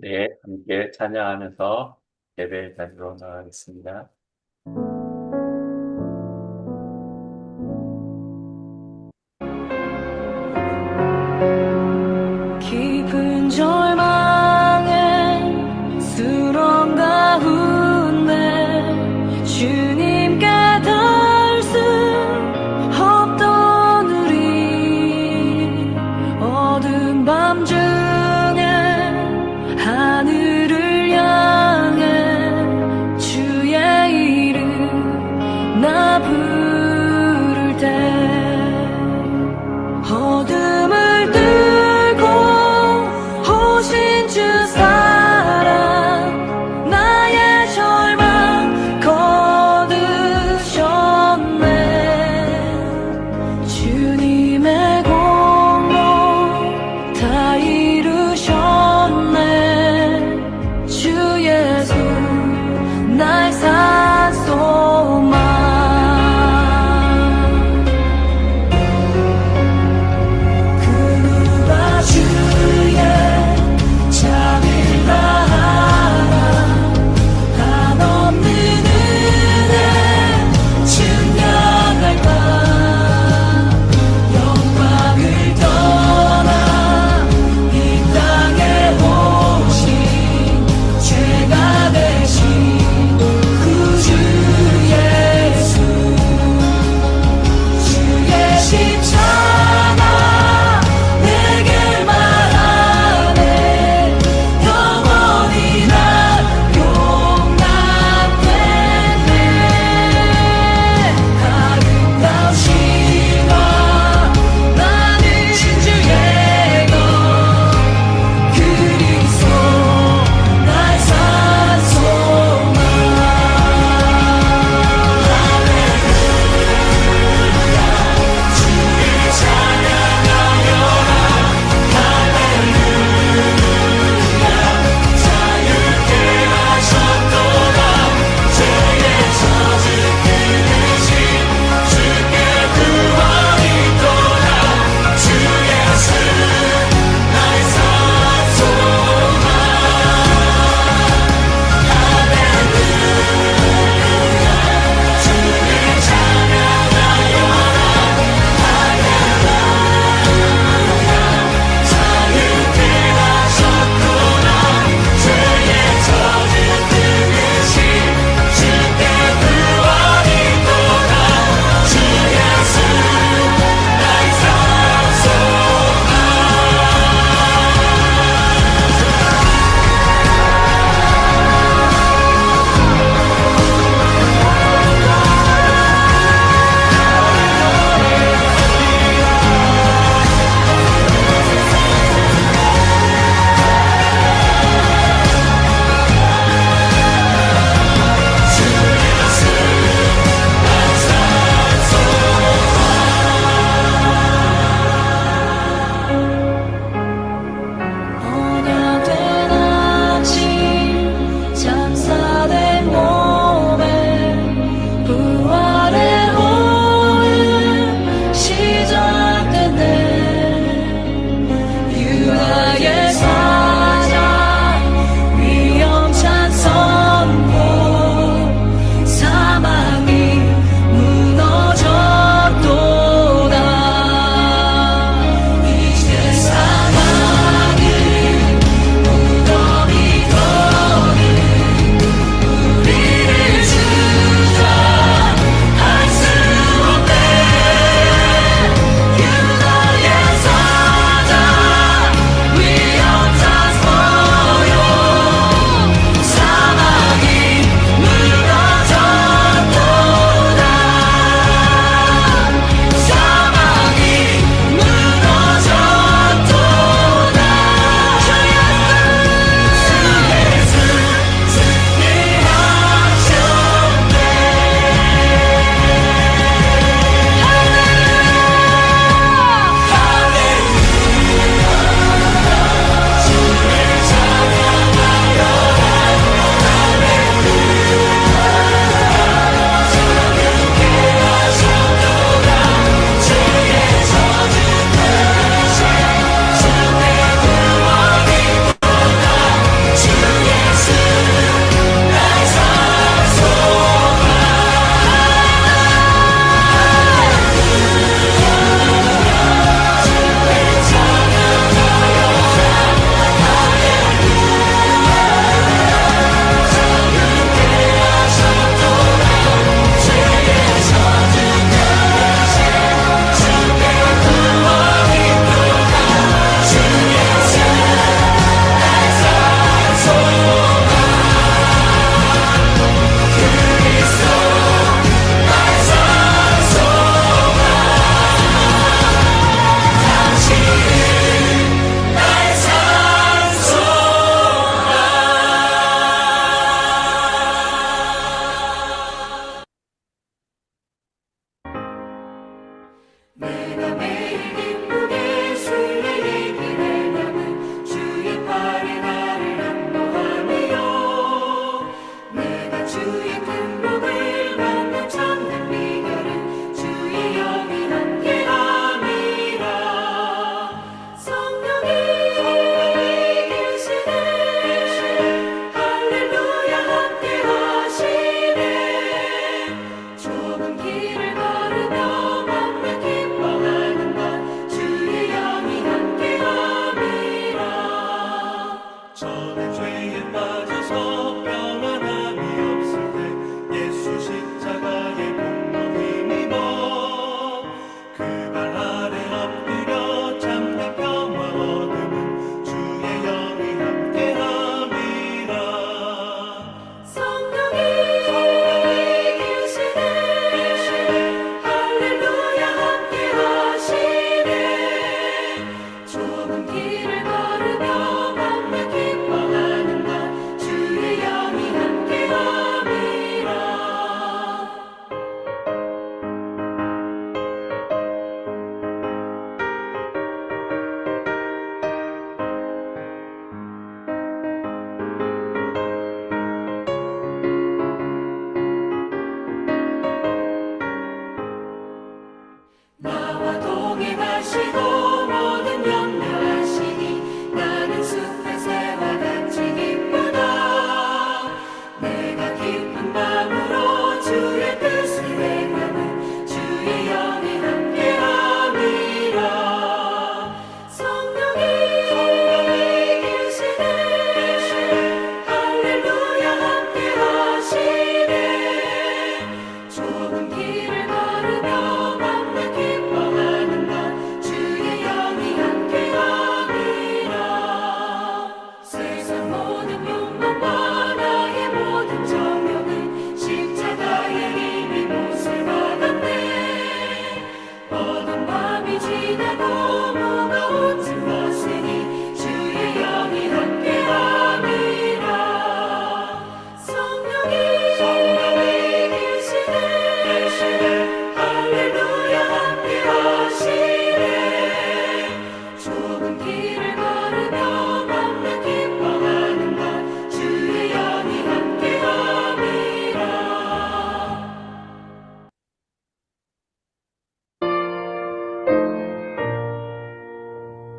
네, 함께 찬양하면서 예배 자리로 나가겠습니다. 깊은 절망의 수렁 가운데 주님께 닿을 수 없던 우리 밤 중에 하늘을 향해 주의 이름 나 부를 때 어둠을 뚫고 오신 주 사랑 나의 절망 거두셨네 주님의 공로 다 이루셨네 주 예수 나의 산소망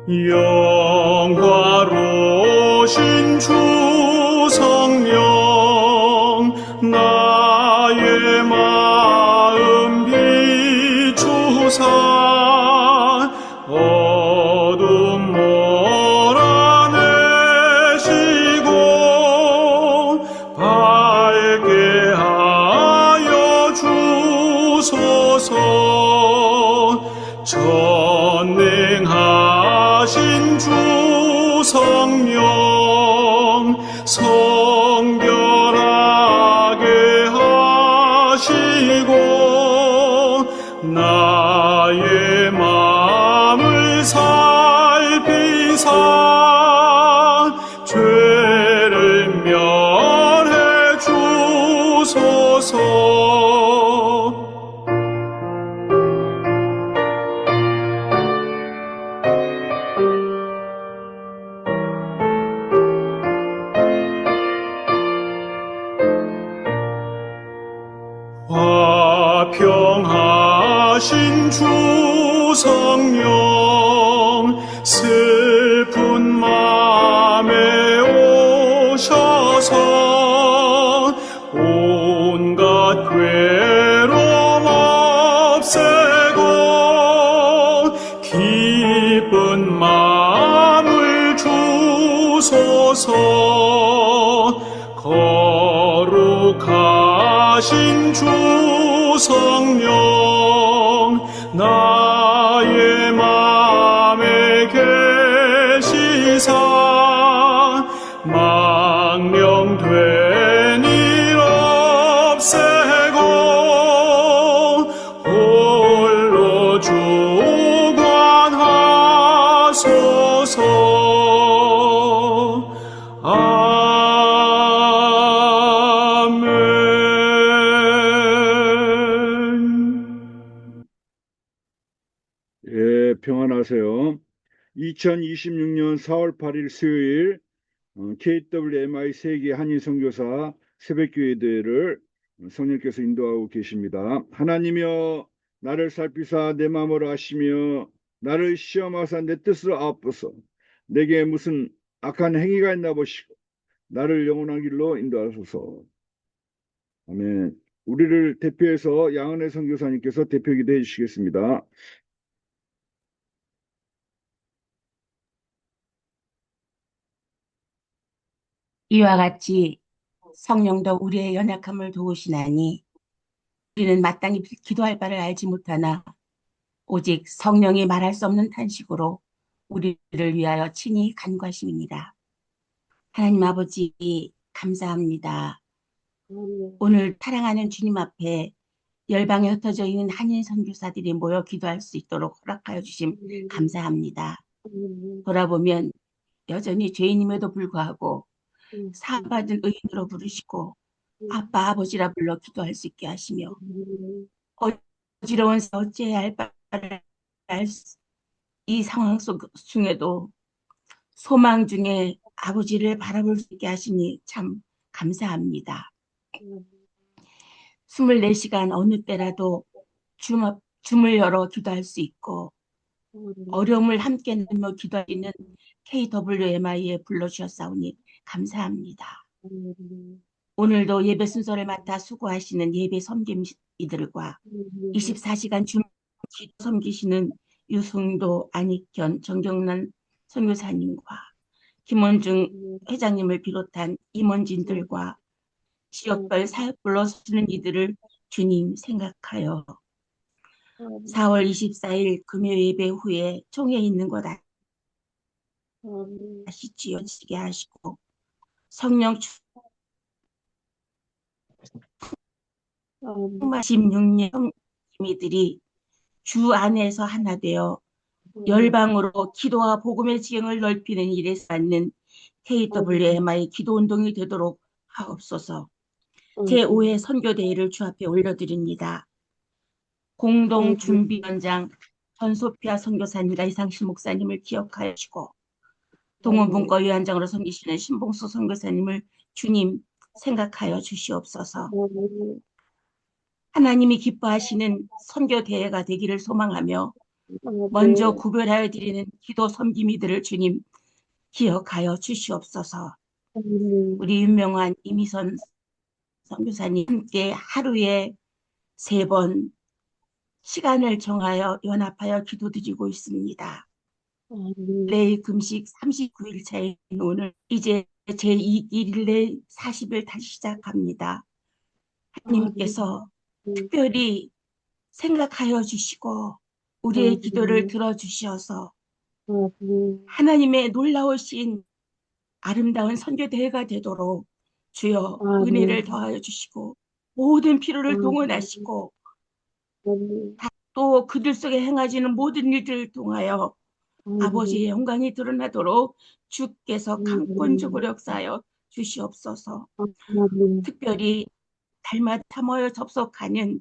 영화로우신 주 성령 나의 마음 비추사 어둠 몰아내시고 밝게 하여 주소서. 전능하신 주 성령 성결하게 하시고 나의 마음을 살피사 죄를 면해 주소서. 화평하신 주 성령 슬픈 맘에 오셔서 온갖 괴로움 없애고 기쁜 마음을 주소서. 거룩하신 주 성령 나의 맘에 계시사 망령된 일 없애고 홀로 주관하소서. 평안하세요. 2026년 4월 8일 수요일 KWMI 세계 한인선교사 새벽교회 대회를 성령께서 인도하고 계십니다. 하나님이여 나를 살피사 내 마음으로 아시며 나를 시험하사 내 뜻을 아옵소서. 내게 무슨 악한 행위가 있나 보시고 나를 영원한 길로 인도하소서. 아멘. 우리를 대표해서 양은혜 선교사님께서 대표 기도해 주시겠습니다. 이와 같이 성령도 우리의 연약함을 도우시나니 우리는 마땅히 기도할 바를 알지 못하나 오직 성령이 말할 수 없는 탄식으로 우리를 위하여 친히 간구하심이니라. 하나님 아버지 감사합니다. 오늘 사랑하는 주님 앞에 열방에 흩어져 있는 한인 선교사들이 모여 기도할 수 있도록 허락하여 주심 감사합니다. 돌아보면 여전히 죄인임에도 불구하고 사받은 의인으로 부르시고 아빠 아버지라 불러 기도할 수 있게 하시며 어지러운 어찌해야 할 바를 이 상황 중에도 소망 중에 아버지를 바라볼 수 있게 하시니 참 감사합니다. 24시간 어느 때라도 줌을 열어 기도할 수 있고 어려움을 함께 나누며 기도할 수 있는 KWMI에 불러주셨사오니 감사합니다. 오늘도 예배 순서를 맡아 수고하시는 예배 섬김이들과 24시간 줌 기도 섬기시는 유승도, 안익현, 정경란 선교사님과 김원중 회장님을 비롯한 임원진들과 지역별 사역 불러주는 이들을 주님 생각하여 4월 24일 금요 예배 후에 총회 있는 것 다시 지어지게 하시고 성령 16년 성도들이 주 안에서 하나 되어 열방으로 기도와 복음의 지경을 넓히는 일에 받는 KWMI 기도운동이 되도록 하옵소서. 제5회 선교대회를 주 앞에 올려드립니다. 공동준비위원장 전소피아 선교사님과 이상실 목사님을 기억하여 주시고 동원분과위원장으로 섬기시는 신봉수 선교사님을 주님 생각하여 주시옵소서. 하나님이 기뻐하시는 선교대회가 되기를 소망하며 먼저 구별하여 드리는 기도 섬김이들을 주님 기억하여 주시옵소서. 우리 유명한 이미선 선교사님 함께 하루에 3번 시간을 정하여 연합하여 기도드리고 있습니다. 내일 금식 39일 차인 오늘 이제 제2일 내 40일 다시 시작합니다. 하나님께서 특별히 생각하여 주시고 우리의 기도를 들어주셔서 하나님의 놀라우신 아름다운 선교대회가 되도록 주여 은혜를 더하여 주시고 모든 필요를 동원하시고 또 그들 속에 행하시는 모든 일들을 통하여 아버지의 영광이 드러나도록 주께서 강권적으로 역사하여 주시옵소서. 특별히 달마다 모여 접속하는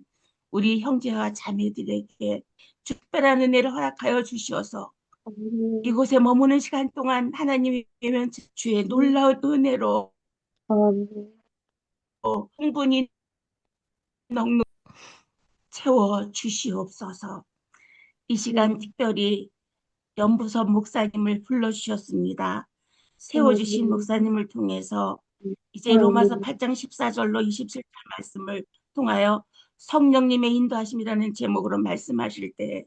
우리 형제와 자매들에게 특별한 은혜를 허락하여 주시어서 이곳에 머무는 시간 동안 하나님의 주의 놀라운 은혜로 충분히 넉넉 채워 주시옵소서. 이 시간 특별히 연부섭 목사님을 불러주셨습니다. 세워주신 목사님을 통해서 이제 로마서 8장 14절로 27절 말씀을 통하여 성령님의 인도하심이라는 제목으로 말씀하실 때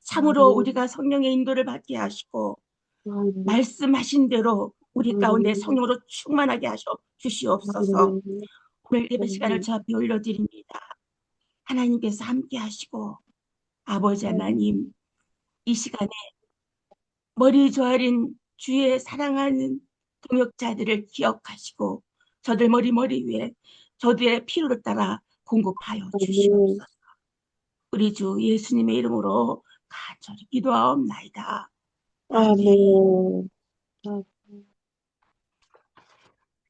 참으로 우리가 성령의 인도를 받게 하시고 말씀하신 대로 우리 가운데 성령으로 충만하게 하셔 주시옵소서. 오늘 예배 시간을 저 앞에 올려드립니다. 하나님께서 함께 하시고 아버지 하나님 이 시간에 머리 조아린 주의 사랑하는 동역자들을 기억하시고 저들 머리 위에 저들의 필요를 따라 공급하여 주시옵소서. 우리 주 예수님의 이름으로 간절히 기도하옵나이다. 아멘.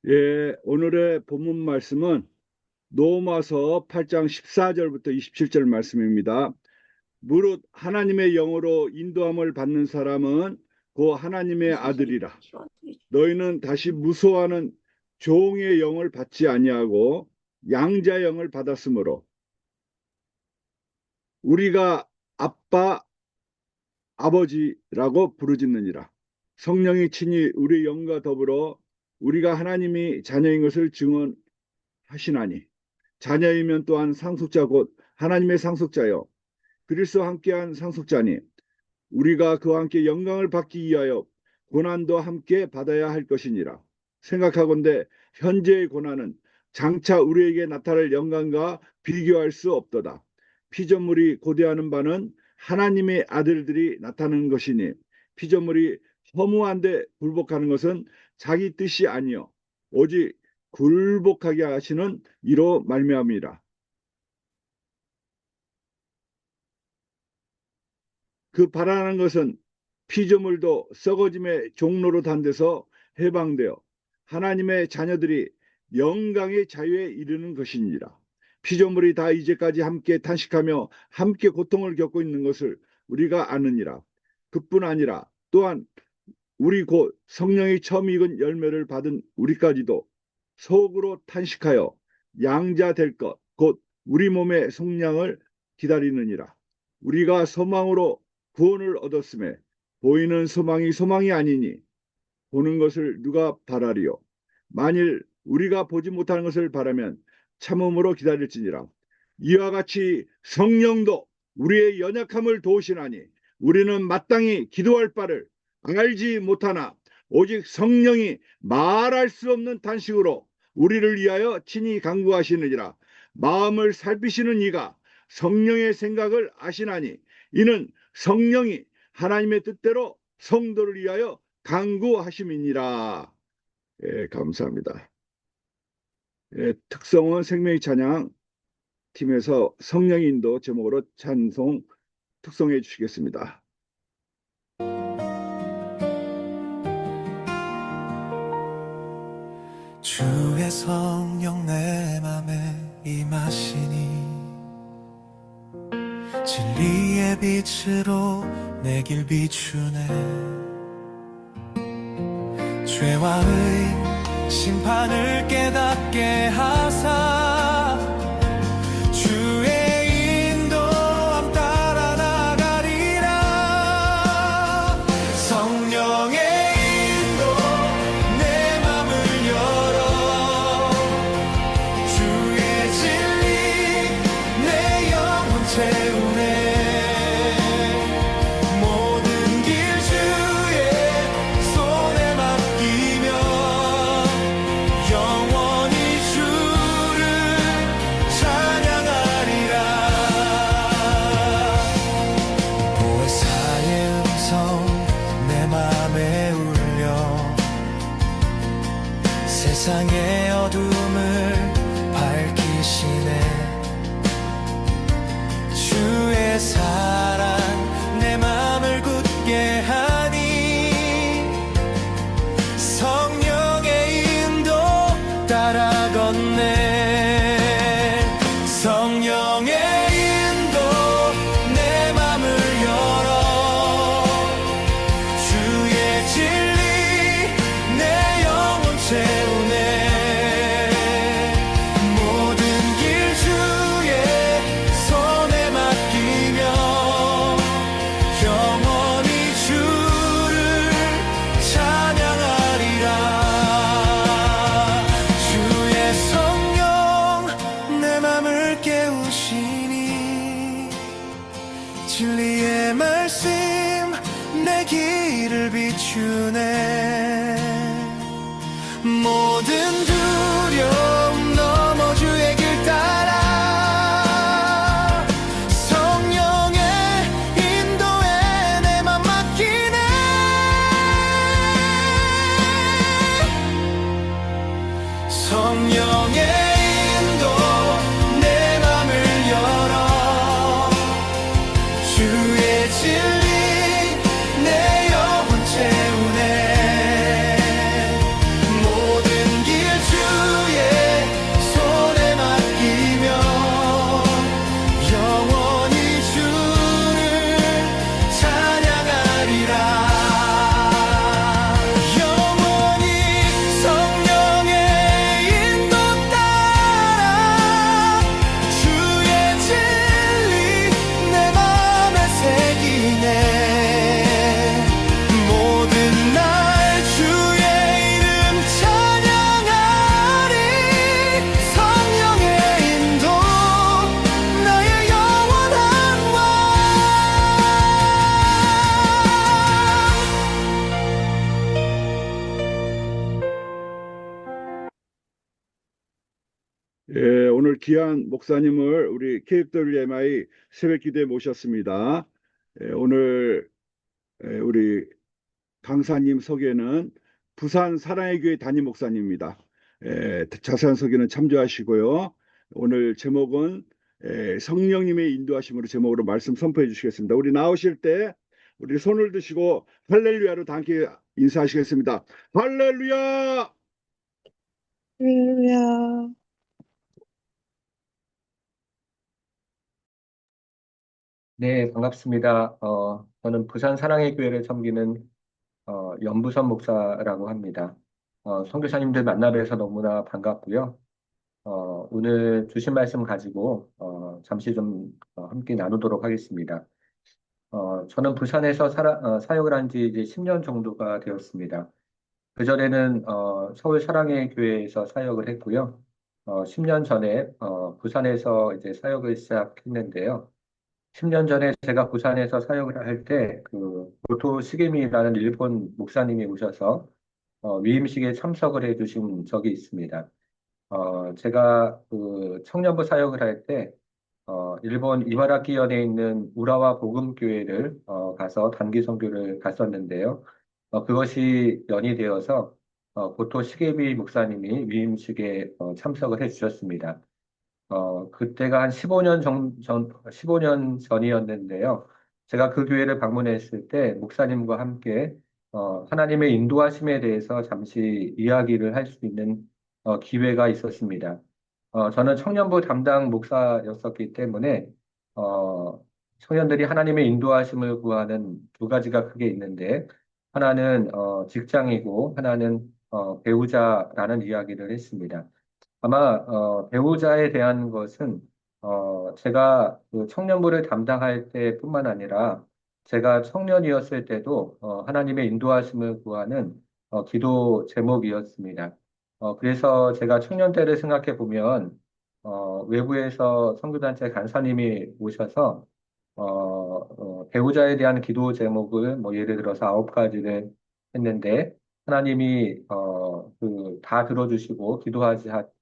예, 오늘의 본문 말씀은 로마서 8장 14절부터 27절 말씀입니다. 무릇 하나님의 영으로 인도함을 받는 사람은 곧 하나님의 아들이라. 너희는 다시 무소하는 종의 영을 받지 아니하고 양자 영을 받았으므로 우리가 아빠 아버지라고 부르짖느니라. 성령이 친히 우리 영과 더불어 우리가 하나님이 자녀인 것을 증언하시나니 자녀이면 또한 상속자 곧 하나님의 상속자여 그리스도와 함께한 상속자니 우리가 그와 함께 영광을 받기 위하여 고난도 함께 받아야 할 것이니라. 생각하건대 현재의 고난은 장차 우리에게 나타날 영광과 비교할 수 없도다. 피조물이 고대하는 바는 하나님의 아들들이 나타나는 것이니 피조물이 허무한데 굴복하는 것은 자기 뜻이 아니요 오직 굴복하게 하시는 이로 말미암이라. 그 바라는 것은 피조물도 썩어짐의 종로로 단 데서 해방되어 하나님의 자녀들이 영광의 자유에 이르는 것이니라. 피조물이 다 이제까지 함께 탄식하며 함께 고통을 겪고 있는 것을 우리가 아느니라. 그뿐 아니라 또한 우리 곧 성령이 처음 익은 열매를 받은 우리까지도 속으로 탄식하여 양자 될 것 곧 우리 몸의 속량을 기다리느니라. 우리가 소망으로 구원을 얻었음에 보이는 소망이 소망이 아니니 보는 것을 누가 바라리요. 만일 우리가 보지 못하는 것을 바라면 참음으로 기다릴지니라. 이와 같이 성령도 우리의 연약함을 도우시나니 우리는 마땅히 기도할 바를 알지 못하나 오직 성령이 말할 수 없는 탄식으로 우리를 위하여 친히 간구하시느니라. 마음을 살피시는 이가 성령의 생각을 아시나니 이는 성령이 하나님의 뜻대로 성도를 위하여 간구하심이니라. 예, 감사합니다. 예, 특성은 생명의 찬양 팀에서 성령 인도 제목으로 찬송 특송해 주시겠습니다. 주의 성령 내 맘에 임하시니 진리의 빛으로 내 길 비추네. 죄와 의 심판을 깨닫게 하사 주의 인도함 따라 나가리라. 밤에 울려 세상의 어둠을 밝히시네. 주의 사랑 내 맘을 굳게 하니 성령의 인도 따라 걷네. 성령의 인도 내 맘을 열어 주의 진리 내 영혼 채우네. 모든 길 주의 손에 맡기며 영원히 주를 찬양하리라. 주의 성령 내 맘을 깨우시니 진리의 말씀 내 길을 비추네. 모든 두려움 넘어 주의 길 따라 성령의 인도에 내 맘 맡기네. 성령의 인도 내 맘을 열어 주의 진리 내 영혼 채우네. 모든 길 주의 손에 맡기며 영원히 주를 찬양하리라. 영원히 성령의 인도 따라 주의 진리 내 맘에 새기네. 모든 날 주의 이름 찬양하리. 성령의 인도 나의 영원한 왕. 예, 오늘 귀한 목사님을 우리 KFWMI 새벽 기도에 모셨습니다. 오늘 우리 강사님 소개는 부산 사랑의 교회 담임 목사님입니다. 자세한 소개는 참조하시고요. 오늘 제목은 성령님의 인도하심으로 제목으로 말씀 선포해 주시겠습니다. 우리 나오실 때 우리 손을 드시고 할렐루야로 다 함께 인사하시겠습니다. 할렐루야! 할렐루야. 네, 반갑습니다. 저는 부산 사랑의 교회를 섬기는 연부선 목사라고 합니다. 선교사님들 만나 뵈서 너무나 반갑고요. 오늘 주신 말씀 가지고 잠시 좀 함께 나누도록 하겠습니다. 저는 부산에서 사역을 한 지 이제 10년 정도가 되었습니다. 그전에는 서울 사랑의 교회에서 사역을 했고요. 10년 전에 부산에서 이제 사역을 시작했는데요. 10년 전에 제가 부산에서 사역을 할 때 그 고토 시게미라는 일본 목사님이 오셔서 위임식에 참석을 해주신 적이 있습니다. 제가 그 청년부 사역을 할 때 일본 이바라키현에 있는 우라와 복음교회를 가서 단기 선교를 갔었는데요. 그것이 연이 되어서 고토 시게미 목사님이 위임식에 참석을 해주셨습니다. 그때가 한 15년 전이었는데요. 제가 그 교회를 방문했을 때 목사님과 함께 하나님의 인도하심에 대해서 잠시 이야기를 할 수 있는 기회가 있었습니다. 저는 청년부 담당 목사였었기 때문에 청년들이 하나님의 인도하심을 구하는 두 가지가 크게 있는데 하나는 직장이고 하나는 배우자라는 이야기를 했습니다. 아마 배우자에 대한 것은 제가 그 청년부를 담당할 때뿐만 아니라 제가 청년이었을 때도 하나님의 인도하심을 구하는 기도 제목이었습니다. 그래서 제가 청년 때를 생각해 보면 외부에서 선교단체 간사님이 오셔서 배우자에 대한 기도 제목을 뭐 예를 들어서 9가지를 했는데 하나님이 다 들어주시고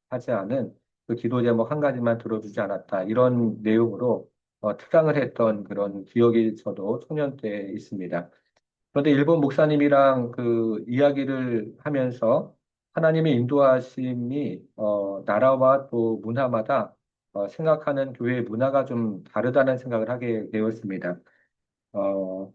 하지 않은 그 기도 제목 한 가지만 들어주지 않았다. 이런 내용으로 특강을 했던 그런 기억이 저도 청년 때 있습니다. 그런데 일본 목사님이랑 그 이야기를 하면서 하나님의 인도하심이 나라와 또 문화마다 생각하는 교회의 문화가 좀 다르다는 생각을 하게 되었습니다.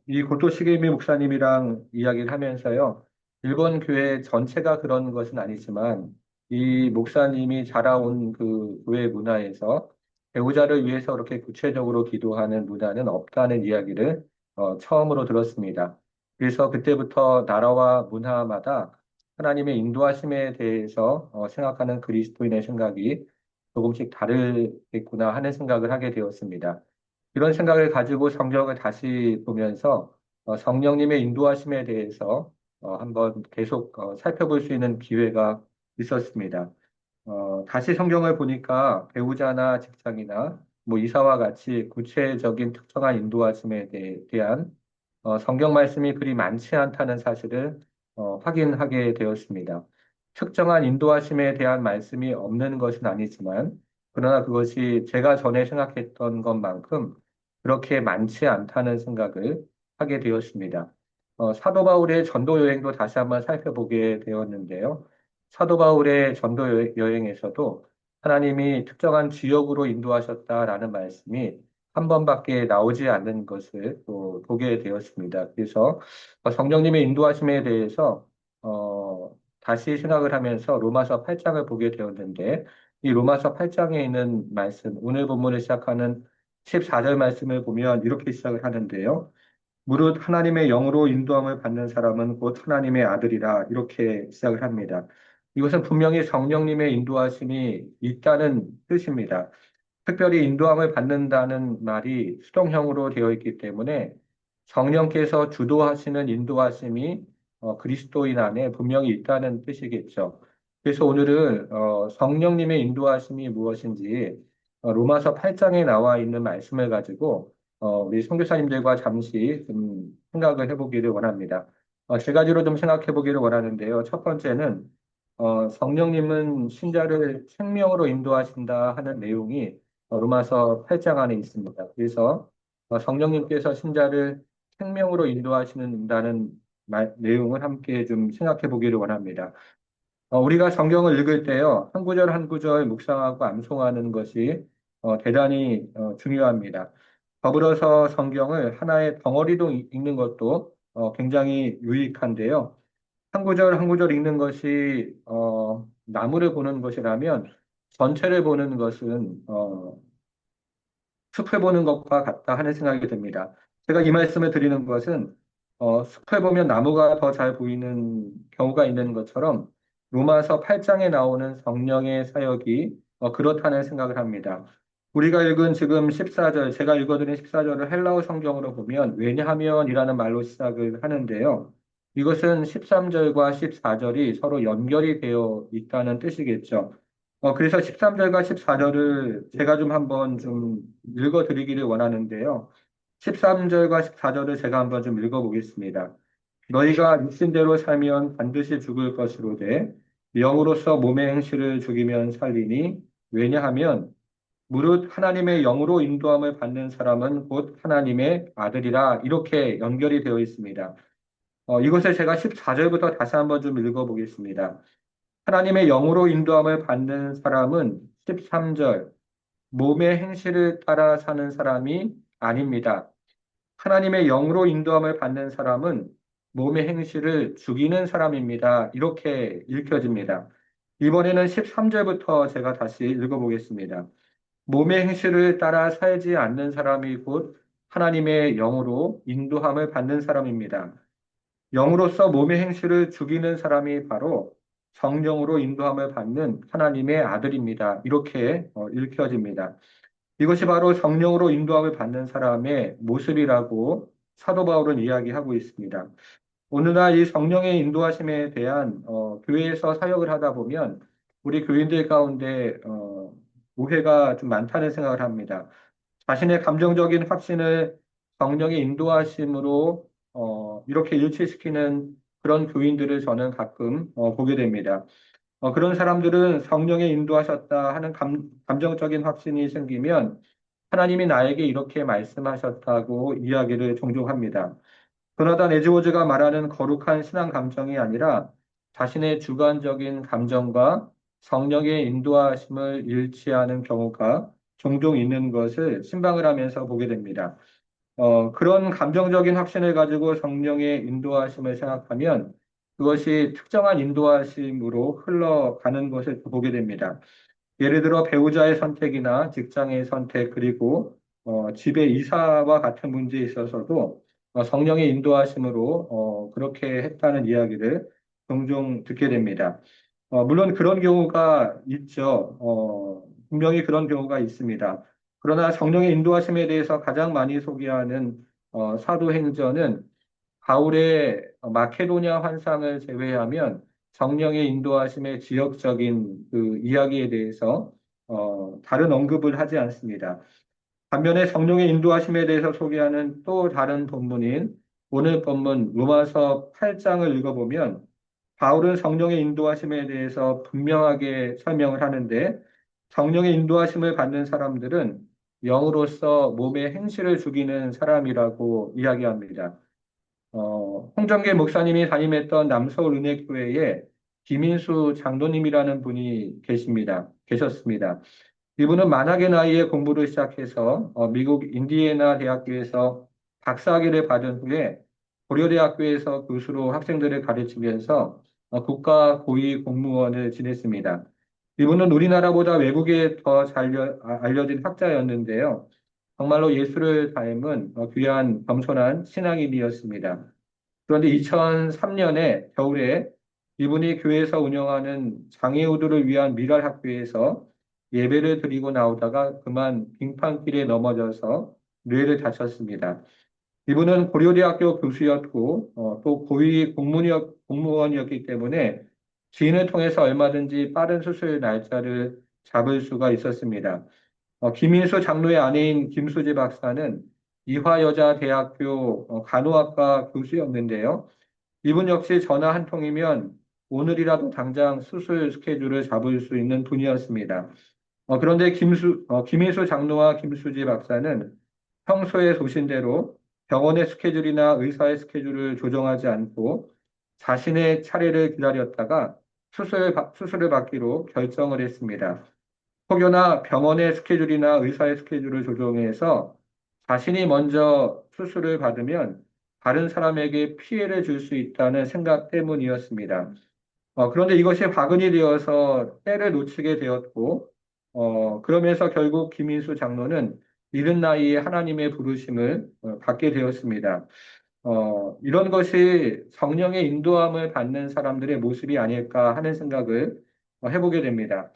이 고토 시게미 목사님이랑 이야기를 하면서요, 일본 교회 전체가 그런 것은 아니지만, 이 목사님이 자라온 그 교회 문화에서 배우자를 위해서 그렇게 구체적으로 기도하는 문화는 없다는 이야기를 처음으로 들었습니다. 그래서 그때부터 나라와 문화마다 하나님의 인도하심에 대해서 생각하는 그리스도인의 생각이 조금씩 다르겠구나 하는 생각을 하게 되었습니다. 이런 생각을 가지고 성경을 다시 보면서 성령님의 인도하심에 대해서 한번 계속 살펴볼 수 있는 기회가 있었습니다. 다시 성경을 보니까 배우자나 직장이나 뭐 이사와 같이 구체적인 특정한 인도하심에 대한 성경 말씀이 그리 많지 않다는 사실을 확인하게 되었습니다. 특정한 인도하심에 대한 말씀이 없는 것은 아니지만, 그러나 그것이 제가 전에 생각했던 것만큼 그렇게 많지 않다는 생각을 하게 되었습니다. 사도 바울의 전도 여행도 다시 한번 살펴보게 되었는데요. 사도 바울의 전도 여행에서도 하나님이 특정한 지역으로 인도하셨다라는 말씀이 한 번밖에 나오지 않는 것을 또 보게 되었습니다. 그래서 성령님의 인도하심에 대해서 다시 생각을 하면서 로마서 8장을 보게 되었는데, 이 로마서 8장에 있는 말씀, 오늘 본문을 시작하는 14절 말씀을 보면 이렇게 시작을 하는데요. 무릇 하나님의 영으로 인도함을 받는 사람은 곧 하나님의 아들이라, 이렇게 시작을 합니다. 이것은 분명히 성령님의 인도하심이 있다는 뜻입니다. 특별히 인도함을 받는다는 말이 수동형으로 되어 있기 때문에 성령께서 주도하시는 인도하심이 그리스도인 안에 분명히 있다는 뜻이겠죠. 그래서 오늘은 성령님의 인도하심이 무엇인지 로마서 8장에 나와 있는 말씀을 가지고 우리 선교사님들과 잠시 좀 생각을 해보기를 원합니다. 세 가지로 좀 생각해 보기를 원하는데요. 첫 번째는 성령님은 신자를 생명으로 인도하신다 하는 내용이 로마서 8장 안에 있습니다. 그래서 성령님께서 신자를 생명으로 인도하시는다는 내용을 함께 좀 생각해 보기를 원합니다. 우리가 성경을 읽을 때요, 한 구절 한 구절 묵상하고 암송하는 것이 대단히 중요합니다. 더불어서 성경을 하나의 덩어리로 읽는 것도 굉장히 유익한데요. 한 구절 한 구절 읽는 것이 나무를 보는 것이라면 전체를 보는 것은 숲을 보는 것과 같다 하는 생각이 듭니다. 제가 이 말씀을 드리는 것은 숲을 보면 나무가 더 잘 보이는 경우가 있는 것처럼 로마서 8장에 나오는 성령의 사역이 그렇다는 생각을 합니다. 우리가 읽은 지금 14절, 제가 읽어드린 14절을 헬라어 성경으로 보면 왜냐하면이라는 말로 시작을 하는데요. 이것은 13절과 14절이 서로 연결이 되어 있다는 뜻이겠죠. 그래서 13절과 14절을 제가 좀 한번 좀 읽어드리기를 원하는데요. 13절과 14절을 제가 한번 좀 읽어보겠습니다. 너희가 육신대로 살면 반드시 죽을 것이로되 영으로서 몸의 행실을 죽이면 살리니 왜냐하면 무릇 하나님의 영으로 인도함을 받는 사람은 곧 하나님의 아들이라 이렇게 연결이 되어 있습니다. 이것을 제가 14절부터 다시 한번 좀 읽어보겠습니다. 하나님의 영으로 인도함을 받는 사람은 13절, 몸의 행실을 따라 사는 사람이 아닙니다. 하나님의 영으로 인도함을 받는 사람은 몸의 행실을 죽이는 사람입니다. 이렇게 읽혀집니다. 이번에는 13절부터 제가 다시 읽어보겠습니다. 몸의 행실을 따라 살지 않는 사람이 곧 하나님의 영으로 인도함을 받는 사람입니다. 영으로서 몸의 행실을 죽이는 사람이 바로 성령으로 인도함을 받는 하나님의 아들입니다. 이렇게 읽혀집니다. 이것이 바로 성령으로 인도함을 받는 사람의 모습이라고 사도 바울은 이야기하고 있습니다. 오늘날 이 성령의 인도하심에 대한 교회에서 사역을 하다 보면 우리 교인들 가운데 오해가 좀 많다는 생각을 합니다. 자신의 감정적인 확신을 성령의 인도하심으로 이렇게 일치시키는 그런 교인들을 저는 가끔 보게 됩니다. 그런 사람들은 성령에 인도하셨다 하는 감정적인 확신이 생기면 하나님이 나에게 이렇게 말씀하셨다고 이야기를 종종 합니다. 조나단 에즈워즈가 말하는 거룩한 신앙 감정이 아니라 자신의 주관적인 감정과 성령의 인도하심을 일치하는 경우가 종종 있는 것을 신방을 하면서 보게 됩니다. 그런 감정적인 확신을 가지고 성령의 인도하심을 생각하면 그것이 특정한 인도하심으로 흘러가는 것을 보게 됩니다. 예를 들어 배우자의 선택이나 직장의 선택, 그리고 집의 이사와 같은 문제에 있어서도 성령의 인도하심으로 그렇게 했다는 이야기를 종종 듣게 됩니다. 물론 그런 경우가 있죠. 분명히 그런 경우가 있습니다. 그러나 성령의 인도하심에 대해서 가장 많이 소개하는 사도행전은 바울의 마케도냐 환상을 제외하면 성령의 인도하심의 지역적인 그 이야기에 대해서 다른 언급을 하지 않습니다. 반면에 성령의 인도하심에 대해서 소개하는 또 다른 본문인 오늘 본문 로마서 8장을 읽어보면 바울은 성령의 인도하심에 대해서 분명하게 설명을 하는데 성령의 인도하심을 받는 사람들은 영으로서 몸의 행실을 죽이는 사람이라고 이야기합니다. 홍정계 목사님이 담임했던 남서울 은혜교회에 김인수 장로님이라는 분이 계셨습니다. 이분은 만학의 나이에 공부를 시작해서 미국 인디애나 대학교에서 박사학위를 받은 후에 고려대학교에서 교수로 학생들을 가르치면서 국가 고위 공무원을 지냈습니다. 이분은 우리나라보다 외국에 더 잘 알려진 학자였는데요. 정말로 예수를 닮은 귀한 겸손한 신앙인이었습니다. 그런데 2003년에 겨울에 이분이 교회에서 운영하는 장애우들을 위한 미랄학교에서 예배를 드리고 나오다가 그만 빙판길에 넘어져서 뇌를 다쳤습니다. 이분은 고려대학교 교수였고 또 고위 공무원이었기 때문에 지인을 통해서 얼마든지 빠른 수술 날짜를 잡을 수가 있었습니다. 김인수 장로의 아내인 김수지 박사는 이화여자대학교 간호학과 교수였는데요. 이분 역시 전화 한 통이면 오늘이라도 당장 수술 스케줄을 잡을 수 있는 분이었습니다. 그런데 김인수 장로와 김수지 박사는 평소에 소신대로 병원의 스케줄이나 의사의 스케줄을 조정하지 않고 자신의 차례를 기다렸다가 수술을 받기로 결정을 했습니다. 혹여나 병원의 스케줄이나 의사의 스케줄을 조정해서 자신이 먼저 수술을 받으면 다른 사람에게 피해를 줄 수 있다는 생각 때문이었습니다. 그런데 이것이 화근이 되어서 때를 놓치게 되었고, 그러면서 결국 김인수 장로는 이른 나이에 하나님의 부르심을 받게 되었습니다. 이런 것이 성령의 인도함을 받는 사람들의 모습이 아닐까 하는 생각을 해보게 됩니다.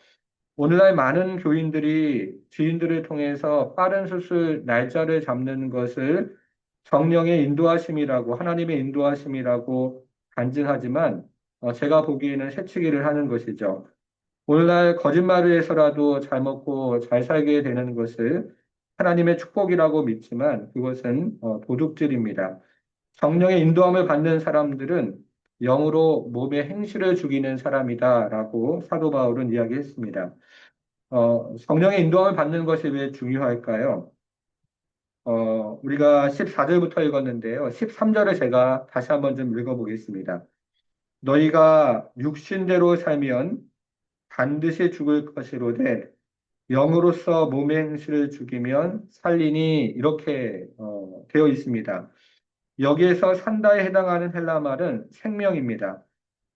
오늘날 많은 교인들이 지인들을 통해서 빠른 수술 날짜를 잡는 것을 성령의 인도하심이라고, 하나님의 인도하심이라고 간증하지만, 제가 보기에는 새치기를 하는 것이죠. 오늘날 거짓말을 해서라도 잘 먹고 잘 살게 되는 것을 하나님의 축복이라고 믿지만 그것은 도둑질입니다. 성령의 인도함을 받는 사람들은 영으로 몸의 행실을 죽이는 사람이다라고 사도 바울은 이야기했습니다. 성령의 인도함을 받는 것이 왜 중요할까요? 우리가 14절부터 읽었는데요. 13절을 제가 다시 한번 좀 읽어보겠습니다. 너희가 육신대로 살면 반드시 죽을 것이로되 영으로서 몸의 행실을 죽이면 살리니 이렇게 되어 있습니다. 여기에서 산다에 해당하는 헬라 말은 생명입니다.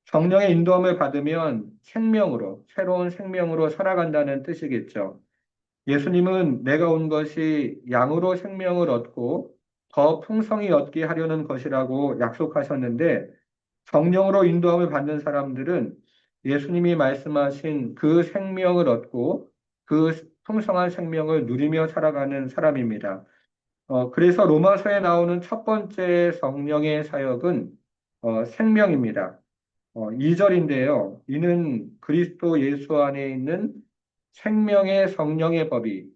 성령의 인도함을 받으면 생명으로, 새로운 생명으로 살아간다는 뜻이겠죠. 예수님은 내가 온 것이 양으로 생명을 얻고 더 풍성히 얻게 하려는 것이라고 약속하셨는데 성령으로 인도함을 받는 사람들은 예수님이 말씀하신 그 생명을 얻고 그 풍성한 생명을 누리며 살아가는 사람입니다. 그래서 로마서에 나오는 첫 번째 성령의 사역은 생명입니다. 2절인데요. 이는 그리스도 예수 안에 있는 생명의 성령의 법이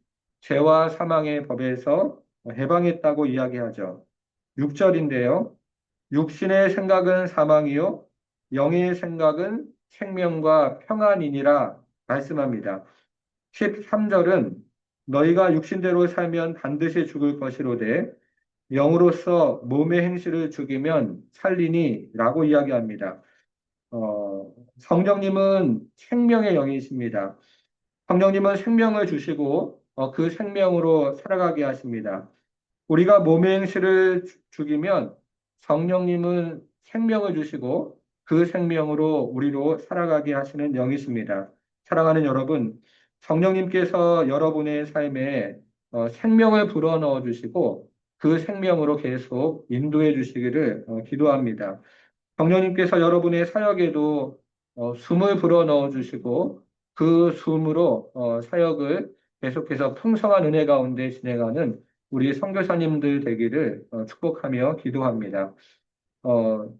죄와 사망의 법에서 해방했다고 이야기하죠. 6절인데요. 육신의 생각은 사망이요 영의 생각은 생명과 평안이니라 말씀합니다. 13절은 너희가 육신대로 살면 반드시 죽을 것이로되 영으로서 몸의 행실을 죽이면 살리니라고 이야기합니다. 성령님은 생명의 영이십니다. 성령님은 생명을 주시고 그 생명으로 살아가게 하십니다. 우리가 몸의 행실을 죽이면 성령님은 생명을 주시고 그 생명으로 우리로 살아가게 하시는 영이십니다. 사랑하는 여러분, 성령님께서 여러분의 삶에 생명을 불어넣어 주시고 그 생명으로 계속 인도해 주시기를 기도합니다. 성령님께서 여러분의 사역에도 숨을 불어넣어 주시고 그 숨으로 사역을 계속해서 풍성한 은혜 가운데 진행하는 우리 선교사님들 되기를 축복하며 기도합니다.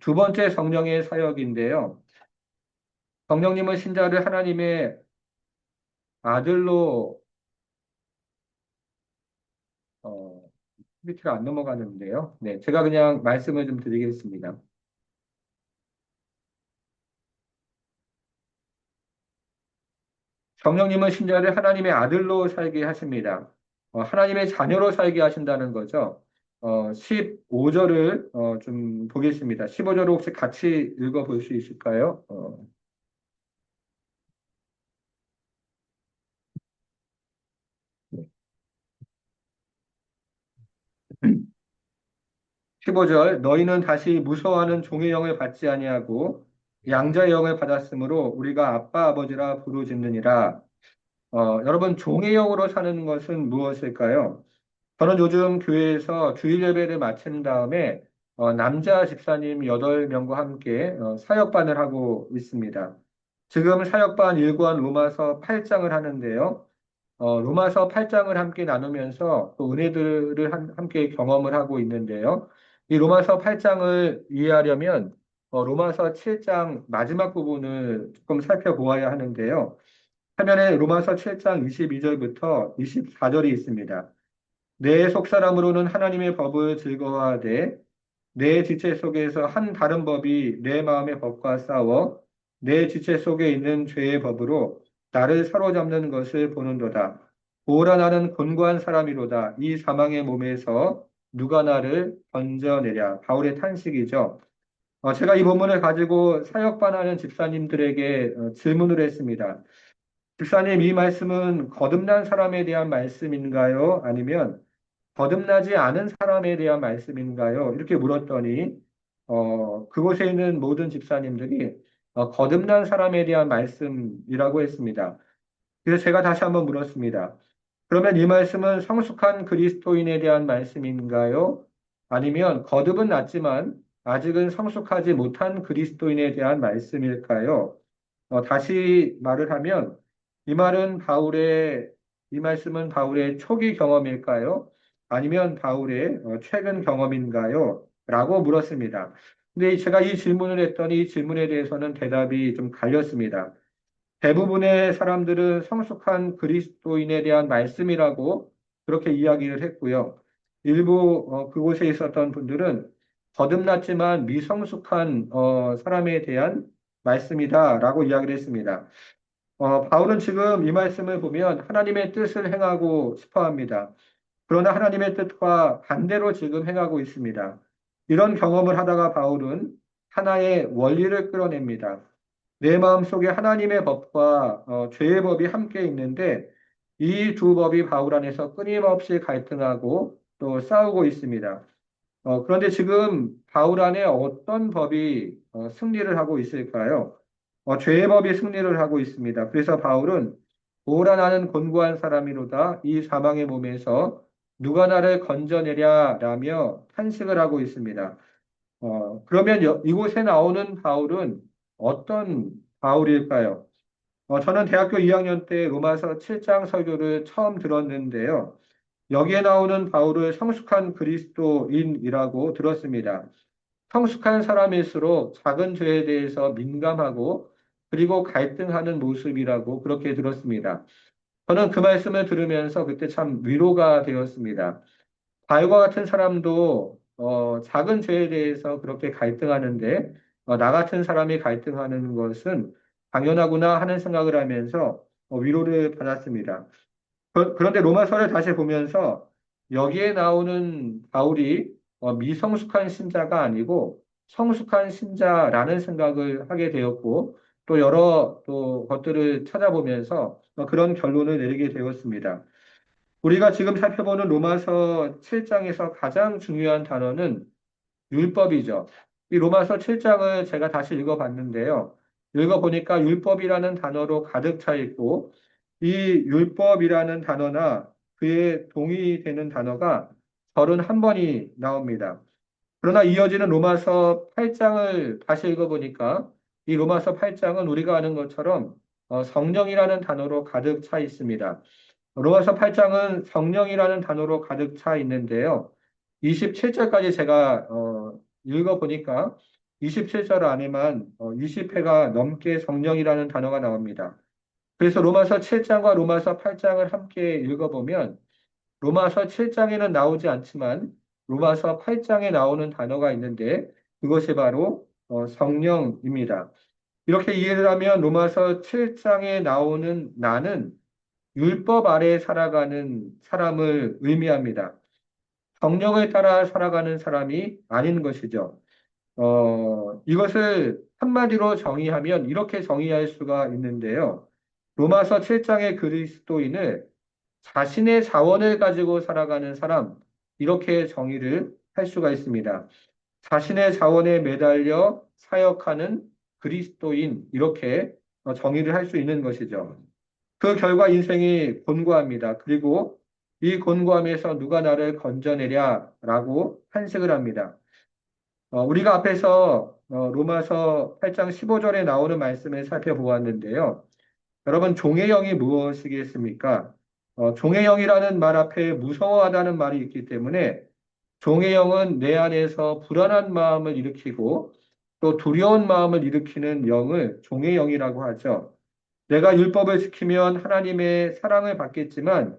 두 번째 성령의 사역인데요. 성령님은 신자를 하나님의 아들로 밑으로 안 넘어가는데요. 네, 제가 그냥 말씀을 좀 드리겠습니다. 성령님은 신자를 하나님의 아들로 살게 하십니다. 하나님의 자녀로 살게 하신다는 거죠. 15절을 좀 보겠습니다. 15절을 혹시 같이 읽어볼 수 있을까요? 15절 너희는 다시 무서워하는 종의 영을 받지 아니하고 양자의 영을 받았으므로 우리가 아빠 아버지라 부르짖느니라. 여러분 종의 영으로 사는 것은 무엇일까요? 저는 요즘 교회에서 주일 예배를 마친 다음에 남자 집사님 8명과 함께 사역반을 하고 있습니다. 지금 사역반 1권 로마서 8장을 하는데요. 로마서 8장을 함께 나누면서 또 은혜들을 함께 경험을 하고 있는데요. 이 로마서 8장을 이해하려면 로마서 7장 마지막 부분을 조금 살펴보아야 하는데요. 화면에 로마서 7장 22절부터 24절이 있습니다. 내 속사람으로는 하나님의 법을 즐거워하되 내 지체 속에서 한 다른 법이 내 마음의 법과 싸워 내 지체 속에 있는 죄의 법으로 나를 사로잡는 것을 보는도다. 오라 나는 곤고한 사람이로다. 이 사망의 몸에서 누가 나를 건져내랴. 바울의 탄식이죠. 제가 이 본문을 가지고 사역반하는 집사님들에게 질문을 했습니다. 집사님, 이 말씀은 거듭난 사람에 대한 말씀인가요? 아니면 거듭나지 않은 사람에 대한 말씀인가요? 이렇게 물었더니, 그곳에 있는 모든 집사님들이 거듭난 사람에 대한 말씀이라고 했습니다. 그래서 제가 다시 한번 물었습니다. 그러면 이 말씀은 성숙한 그리스도인에 대한 말씀인가요? 아니면 거듭은 났지만 아직은 성숙하지 못한 그리스도인에 대한 말씀일까요? 다시 말을 하면 이 말씀은 바울의 초기 경험일까요? 아니면 바울의 최근 경험인가요? 라고 물었습니다. 근데 제가 이 질문을 했더니 이 질문에 대해서는 대답이 좀 갈렸습니다. 대부분의 사람들은 성숙한 그리스도인에 대한 말씀이라고 그렇게 이야기를 했고요. 일부 그곳에 있었던 분들은 거듭났지만 미성숙한 사람에 대한 말씀이다라고 이야기를 했습니다. 바울은 지금 이 말씀을 보면 하나님의 뜻을 행하고 싶어 합니다. 그러나 하나님의 뜻과 반대로 지금 행하고 있습니다. 이런 경험을 하다가 바울은 하나의 원리를 끌어냅니다. 내 마음속에 하나님의 법과 죄의 법이 함께 있는데 이 두 법이 바울 안에서 끊임없이 갈등하고 또 싸우고 있습니다. 그런데 지금 바울 안에 어떤 법이 승리를 하고 있을까요? 죄의 법이 승리를 하고 있습니다. 그래서 바울은 오라 나는 곤고한 사람이로다 이 사망의 몸에서 누가 나를 건져내랴 라며 탄식을 하고 있습니다. 그러면 이곳에 나오는 바울은 어떤 바울일까요? 저는 대학교 2학년 때 로마서 7장 설교를 처음 들었는데요. 여기에 나오는 바울을 성숙한 그리스도인이라고 들었습니다. 성숙한 사람일수록 작은 죄에 대해서 민감하고 그리고 갈등하는 모습이라고 그렇게 들었습니다. 저는 그 말씀을 들으면서 그때 참 위로가 되었습니다. 바울과 같은 사람도 작은 죄에 대해서 그렇게 갈등하는데 나 같은 사람이 갈등하는 것은 당연하구나 하는 생각을 하면서 위로를 받았습니다. 그런데 로마서를 다시 보면서 여기에 나오는 바울이 미성숙한 신자가 아니고 성숙한 신자라는 생각을 하게 되었고 또 여러 또 것들을 찾아보면서 그런 결론을 내리게 되었습니다. 우리가 지금 살펴보는 로마서 7장에서 가장 중요한 단어는 율법이죠. 이 로마서 7장을 제가 다시 읽어봤는데요. 읽어보니까 율법이라는 단어로 가득 차 있고 이 율법이라는 단어나 그에 동의되는 단어가 31번이 나옵니다. 그러나 이어지는 로마서 8장을 다시 읽어보니까 이 로마서 8장은 우리가 아는 것처럼 성령이라는 단어로 가득 차 있습니다. 로마서 8장은 성령이라는 단어로 가득 차 있는데요. 27절까지 제가 읽어보니까 27절 안에만 20회가 넘게 성령이라는 단어가 나옵니다. 그래서 로마서 7장과 로마서 8장을 함께 읽어보면 로마서 7장에는 나오지 않지만 로마서 8장에 나오는 단어가 있는데 그것이 바로 성령입니다. 이렇게 이해를 하면 로마서 7장에 나오는 나는 율법 아래 살아가는 사람을 의미합니다. 성령을 따라 살아가는 사람이 아닌 것이죠. 이것을 한마디로 정의하면 이렇게 정의할 수가 있는데요. 로마서 7장의 그리스도인을 자신의 자원을 가지고 살아가는 사람, 이렇게 정의를 할 수가 있습니다. 자신의 자원에 매달려 사역하는 그리스도인, 이렇게 정의를 할 수 있는 것이죠. 그 결과 인생이 곤고합니다. 그리고 이 곤고함에서 누가 나를 건져내랴라고 탄식을 합니다. 우리가 앞에서 로마서 8장 15절에 나오는 말씀을 살펴보았는데요. 여러분, 종의 영이 무엇이겠습니까? 종의 영이라는 말 앞에 무서워하다는 말이 있기 때문에 종의 영은 내 안에서 불안한 마음을 일으키고 또 두려운 마음을 일으키는 영을 종의 영이라고 하죠. 내가 율법을 지키면 하나님의 사랑을 받겠지만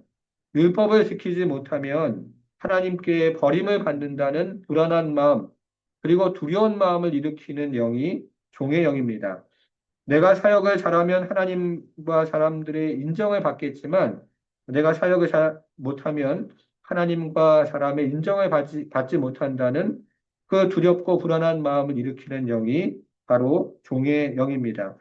율법을 지키지 못하면 하나님께 버림을 받는다는 불안한 마음, 그리고 두려운 마음을 일으키는 영이 종의 영입니다. 내가 사역을 잘하면 하나님과 사람들의 인정을 받겠지만 내가 사역을 잘 못하면 하나님과 사람의 인정을 받지 못한다는 그 두렵고 불안한 마음을 일으키는 영이 바로 종의 영입니다.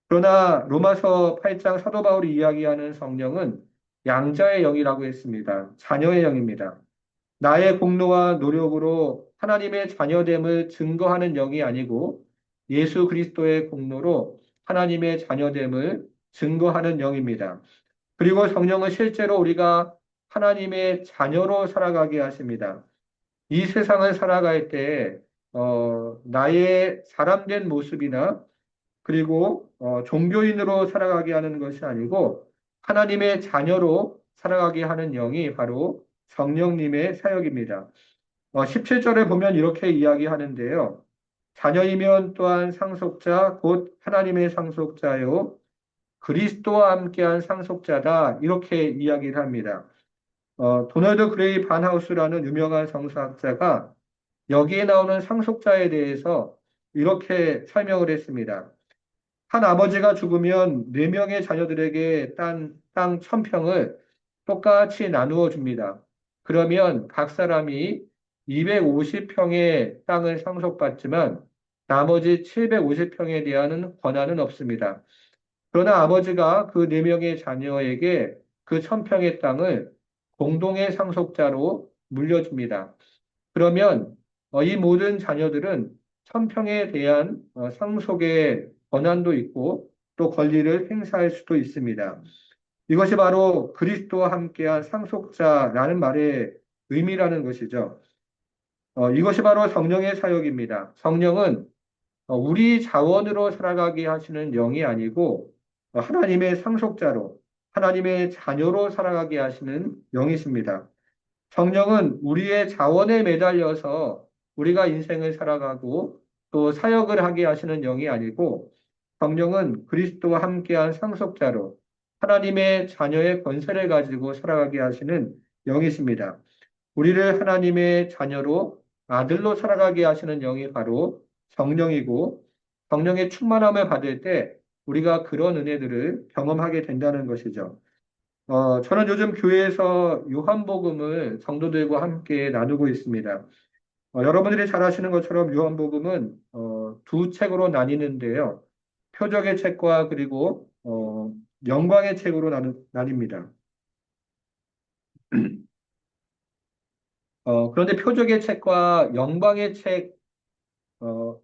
그러나 로마서 8장 사도 바울이 이야기하는 성령은 양자의 영이라고 했습니다. 자녀의 영입니다. 나의 공로와 노력으로 하나님의 자녀됨을 증거하는 영이 아니고 예수 그리스도의 공로로 하나님의 자녀됨을 증거하는 영입니다. 그리고 성령은 실제로 우리가 하나님의 자녀로 살아가게 하십니다. 이 세상을 살아갈 때 나의 사람된 모습이나 그리고 종교인으로 살아가게 하는 것이 아니고 하나님의 자녀로 살아가게 하는 영이 바로 성령님의 사역입니다. 17절에 보면 이렇게 이야기하는데요. 자녀이면 또한 상속자 곧 하나님의 상속자요 그리스도와 함께한 상속자다 이렇게 이야기를 합니다. 도널드 그레이 반하우스라는 유명한 성서학자가 여기에 나오는 상속자에 대해서 이렇게 설명을 했습니다. 한 아버지가 죽으면 4명의 자녀들에게 땅 1000평을 똑같이 나누어 줍니다. 그러면 각 사람이 250평의 땅을 상속받지만 나머지 750평에 대한 권한은 없습니다. 그러나 아버지가 그 4명의 자녀에게 그 1000평의 땅을 공동의 상속자로 물려줍니다. 그러면 이 모든 자녀들은 1000평에 대한 상속의 권한도 있고 또 권리를 행사할 수도 있습니다. 이것이 바로 그리스도와 함께한 상속자라는 말의 의미라는 것이죠. 이것이 바로 성령의 사역입니다. 성령은 우리 자원으로 살아가게 하시는 영이 아니고 하나님의 상속자로 하나님의 자녀로 살아가게 하시는 영이십니다. 성령은 우리의 자원에 매달려서 우리가 인생을 살아가고 또 사역을 하게 하시는 영이 아니고 성령은 그리스도와 함께한 상속자로 하나님의 자녀의 권세를 가지고 살아가게 하시는 영이십니다. 우리를 하나님의 자녀로 아들로 살아가게 하시는 영이 바로 성령이고 성령의 충만함을 받을 때 우리가 그런 은혜들을 경험하게 된다는 것이죠. 저는 요즘 교회에서 요한복음을 성도들과 함께 나누고 있습니다. 여러분들이 잘 아시는 것처럼 요한복음은 두 책으로 나뉘는데요. 표적의 책과 그리고 영광의 책으로 나뉩니다. 그런데 표적의 책과 영광의 책에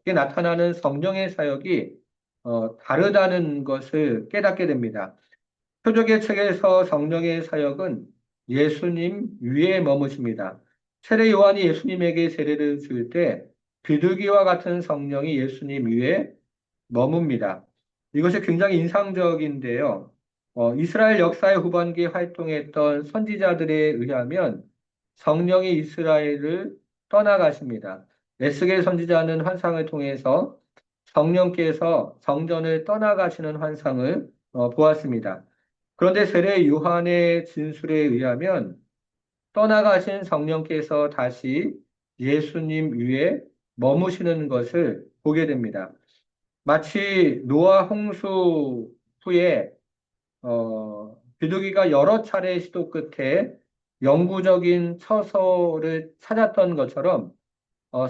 나타나는 성령의 사역이 다르다는 것을 깨닫게 됩니다. 표적의 책에서 성령의 사역은 예수님 위에 머무십니다. 세례 요한이 예수님에게 세례를 줄 때 비둘기와 같은 성령이 예수님 위에 머뭅니다. 이것이 굉장히 인상적인데요. 이스라엘 역사의 후반기에 활동했던 선지자들에 의하면 성령이 이스라엘을 떠나가십니다. 에스겔 선지자는 환상을 통해서 성령께서 성전을 떠나가시는 환상을 보았습니다. 그런데 세례 요한의 진술에 의하면 떠나가신 성령께서 다시 예수님 위에 머무시는 것을 보게 됩니다. 마치 노아 홍수 후에 비둘기가 여러 차례 시도 끝에 영구적인 처소를 찾았던 것처럼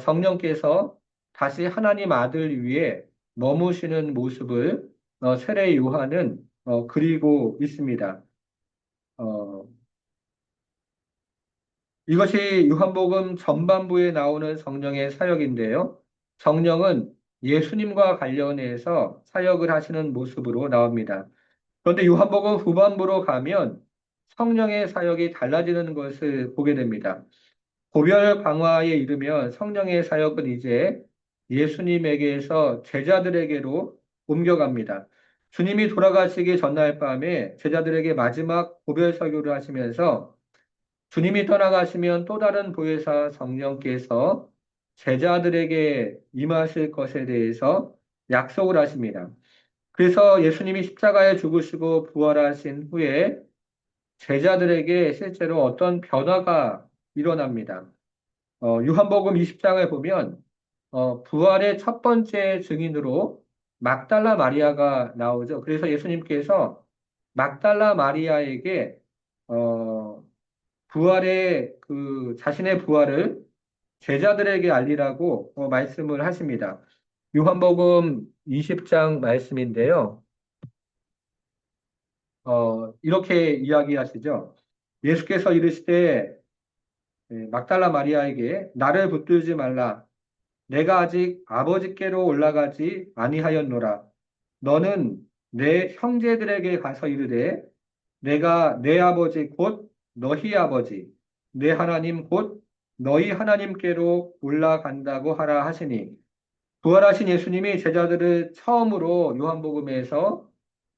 성령께서 다시 하나님 아들 위에 머무시는 모습을 세례 요한은 그리고 있습니다. 어, 이것이 요한복음 전반부에 나오는 성령의 사역인데요. 성령은 예수님과 관련해서 사역을 하시는 모습으로 나옵니다. 그런데 요한복음 후반부로 가면 성령의 사역이 달라지는 것을 보게 됩니다. 고별 강화에 이르면 성령의 사역은 이제 예수님에게서 제자들에게로 옮겨갑니다. 주님이 돌아가시기 전날 밤에 제자들에게 마지막 고별 설교를 하시면서 주님이 떠나가시면 또 다른 보혜사 성령께서 제자들에게 임하실 것에 대해서 약속을 하십니다. 그래서 예수님이 십자가에 죽으시고 부활하신 후에 제자들에게 실제로 어떤 변화가 일어납니다. 요한복음 20장을 보면 부활의 첫 번째 증인으로 막달라 마리아가 나오죠. 그래서 예수님께서 막달라 마리아에게 어, 부활의 자신의 부활을 제자들에게 알리라고 말씀을 하십니다. 요한복음 20장 말씀인데요. 이렇게 이야기하시죠. 예수께서 이르시되 막달라 마리아에게 나를 붙들지 말라. 내가 아직 아버지께로 올라가지 아니하였노라. 너는 내 형제들에게 가서 이르되 내가 내 아버지 곧 너희 아버지 내 하나님 곧 너희 하나님께로 올라간다고 하라 하시니 부활하신 예수님이 제자들을 처음으로 요한복음에서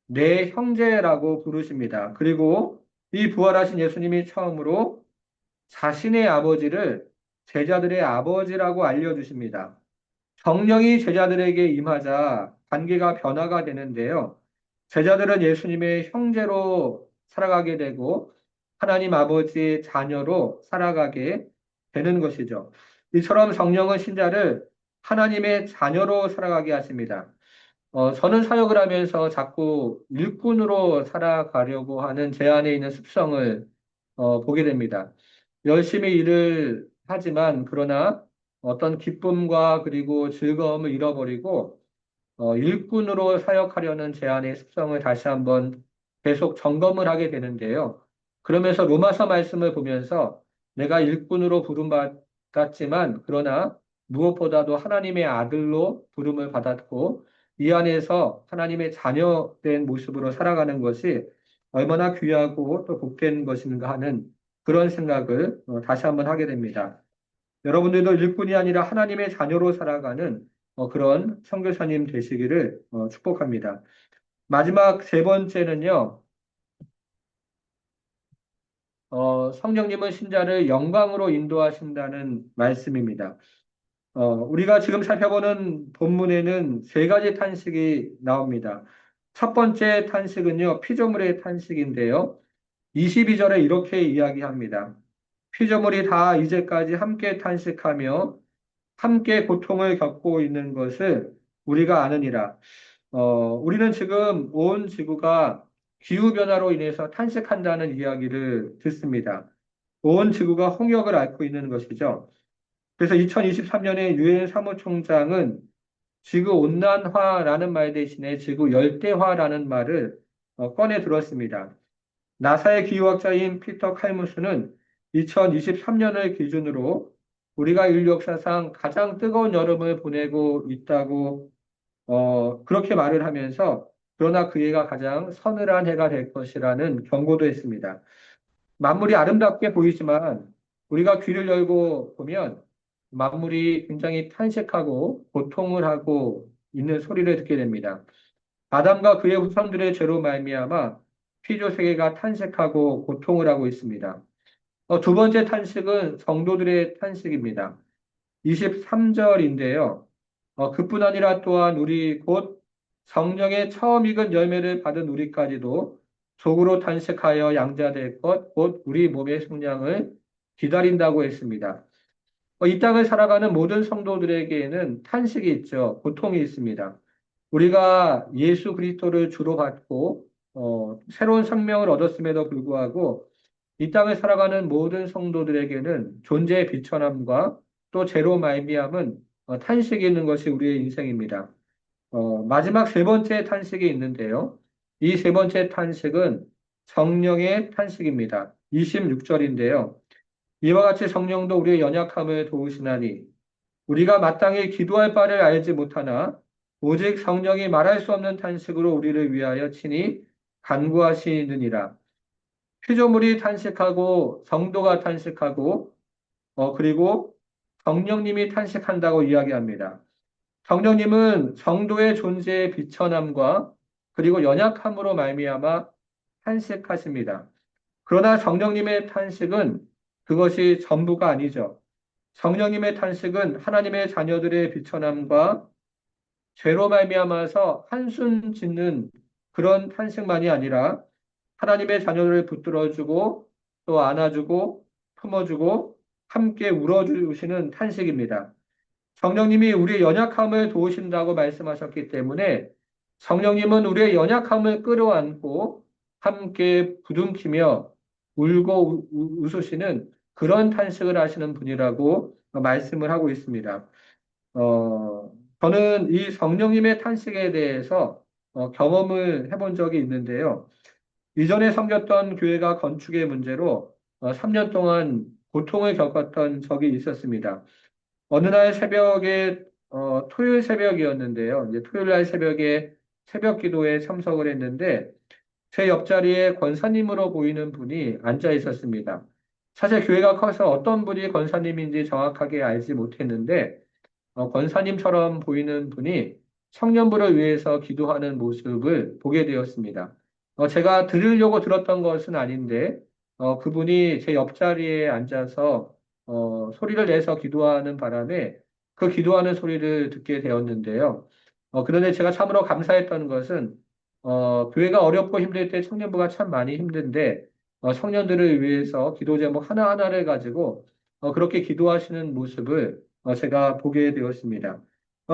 내 형제라고 부르십니다. 그리고 이 부활하신 예수님이 처음으로 자신의 아버지를 제자들의 아버지라고 알려주십니다. 성령이 제자들에게 임하자 관계가 변화가 되는데요. 제자들은 예수님의 형제로 살아가게 되고 하나님 아버지의 자녀로 살아가게 되는 것이죠. 이처럼 성령은 신자를 하나님의 자녀로 살아가게 하십니다. 저는 사역을 하면서 자꾸 일꾼으로 살아가려고 하는 제 안에 있는 습성을 보게 됩니다. 열심히 일을 하지만 그러나 어떤 기쁨과 그리고 즐거움을 잃어버리고 일꾼으로 사역하려는 제 안의 습성을 다시 한번 계속 점검을 하게 되는데요. 그러면서 로마서 말씀을 보면서 내가 일꾼으로 부름받았지만 그러나 무엇보다도 하나님의 아들로 부름을 받았고 이 안에서 하나님의 자녀된 모습으로 살아가는 것이 얼마나 귀하고 또 복된 것인가 하는 그런 생각을 다시 한번 하게 됩니다. 여러분들도 일꾼이 아니라 하나님의 자녀로 살아가는 그런 선교사님 되시기를 축복합니다. 마지막 세 번째는요, 성령님은 신자를 영광으로 인도하신다는 말씀입니다. 우리가 지금 살펴보는 본문에는 세 가지 탄식이 나옵니다. 첫 번째 탄식은요, 피조물의 탄식인데요. 22절에 이렇게 이야기합니다. 피조물이 다 이제까지 함께 탄식하며 함께 고통을 겪고 있는 것을 우리가 아느니라. 우리는 지금 온 지구가 기후변화로 인해서 탄식한다는 이야기를 듣습니다. 온 지구가 홍역을 앓고 있는 것이죠. 그래서 2023년에 유엔 사무총장은 지구 온난화라는 말 대신에 지구 열대화라는 말을 꺼내 들었습니다. 나사의 기후학자인 피터 칼무스는 2023년을 기준으로 우리가 인류 역사상 가장 뜨거운 여름을 보내고 있다고 그렇게 말을 하면서 그러나 그 해가 가장 서늘한 해가 될 것이라는 경고도 했습니다. 만물이 아름답게 보이지만 우리가 귀를 열고 보면 만물이 굉장히 탄식하고 고통을 하고 있는 소리를 듣게 됩니다. 아담과 그의 후손들의 죄로 말미암아 피조 세계가 탄식하고 고통을 하고 있습니다. 두 번째 탄식은 성도들의 탄식입니다. 23절인데요. 그뿐 아니라 또한 우리 곧 성령의 처음 익은 열매를 받은 우리까지도 속으로 탄식하여 양자될 것, 곧 우리 몸의 속량을 기다린다고 했습니다. 이 땅을 살아가는 모든 성도들에게는 탄식이 있죠. 고통이 있습니다. 우리가 예수 그리스도를 주로 받고 새로운 생명을 얻었음에도 불구하고 이 땅을 살아가는 모든 성도들에게는 존재의 비천함과 또 죄로 말미암은 탄식이 있는 것이 우리의 인생입니다. 마지막 세 번째 탄식이 있는데요. 이 세 번째 탄식은 성령의 탄식입니다. 26절인데요. 이와 같이 성령도 우리의 연약함을 도우시나니 우리가 마땅히 기도할 바를 알지 못하나 오직 성령이 말할 수 없는 탄식으로 우리를 위하여 친히 간구하시느니라. 피조물이 탄식하고 성도가 탄식하고 그리고 성령님이 탄식한다고 이야기합니다. 성령님은 성도의 존재의 비천함과 그리고 연약함으로 말미암아 탄식하십니다. 그러나 성령님의 탄식은 그것이 전부가 아니죠. 성령님의 탄식은 하나님의 자녀들의 비천함과 죄로 말미암아서 한숨 짓는 그런 탄식만이 아니라 하나님의 자녀들을 붙들어주고 또 안아주고 품어주고 함께 울어주시는 탄식입니다. 성령님이 우리의 연약함을 도우신다고 말씀하셨기 때문에 성령님은 우리의 연약함을 끌어안고 함께 부둥키며 울고 웃으시는 그런 탄식을 하시는 분이라고 말씀을 하고 있습니다. 저는 이 성령님의 탄식에 대해서 경험을 해본 적이 있는데요. 이전에 섬겼던 교회가 건축의 문제로 3년 동안 고통을 겪었던 적이 있었습니다. 어느 날 새벽에 토요일 새벽이었는데요. 이제 토요일 날 새벽에 새벽 기도에 참석을 했는데 제 옆자리에 권사님으로 보이는 분이 앉아 있었습니다. 사실 교회가 커서 어떤 분이 권사님인지 정확하게 알지 못했는데 권사님처럼 보이는 분이 청년부를 위해서 기도하는 모습을 보게 되었습니다. 제가 들으려고 들었던 것은 아닌데 그분이 제 옆자리에 앉아서 소리를 내서 기도하는 바람에 그 기도하는 소리를 듣게 되었는데요. 그런데 제가 참으로 감사했던 것은 교회가 어렵고 힘들 때 청년부가 참 많이 힘든데 청년들을 위해서 기도 제목 하나하나를 가지고 그렇게 기도하시는 모습을 제가 보게 되었습니다.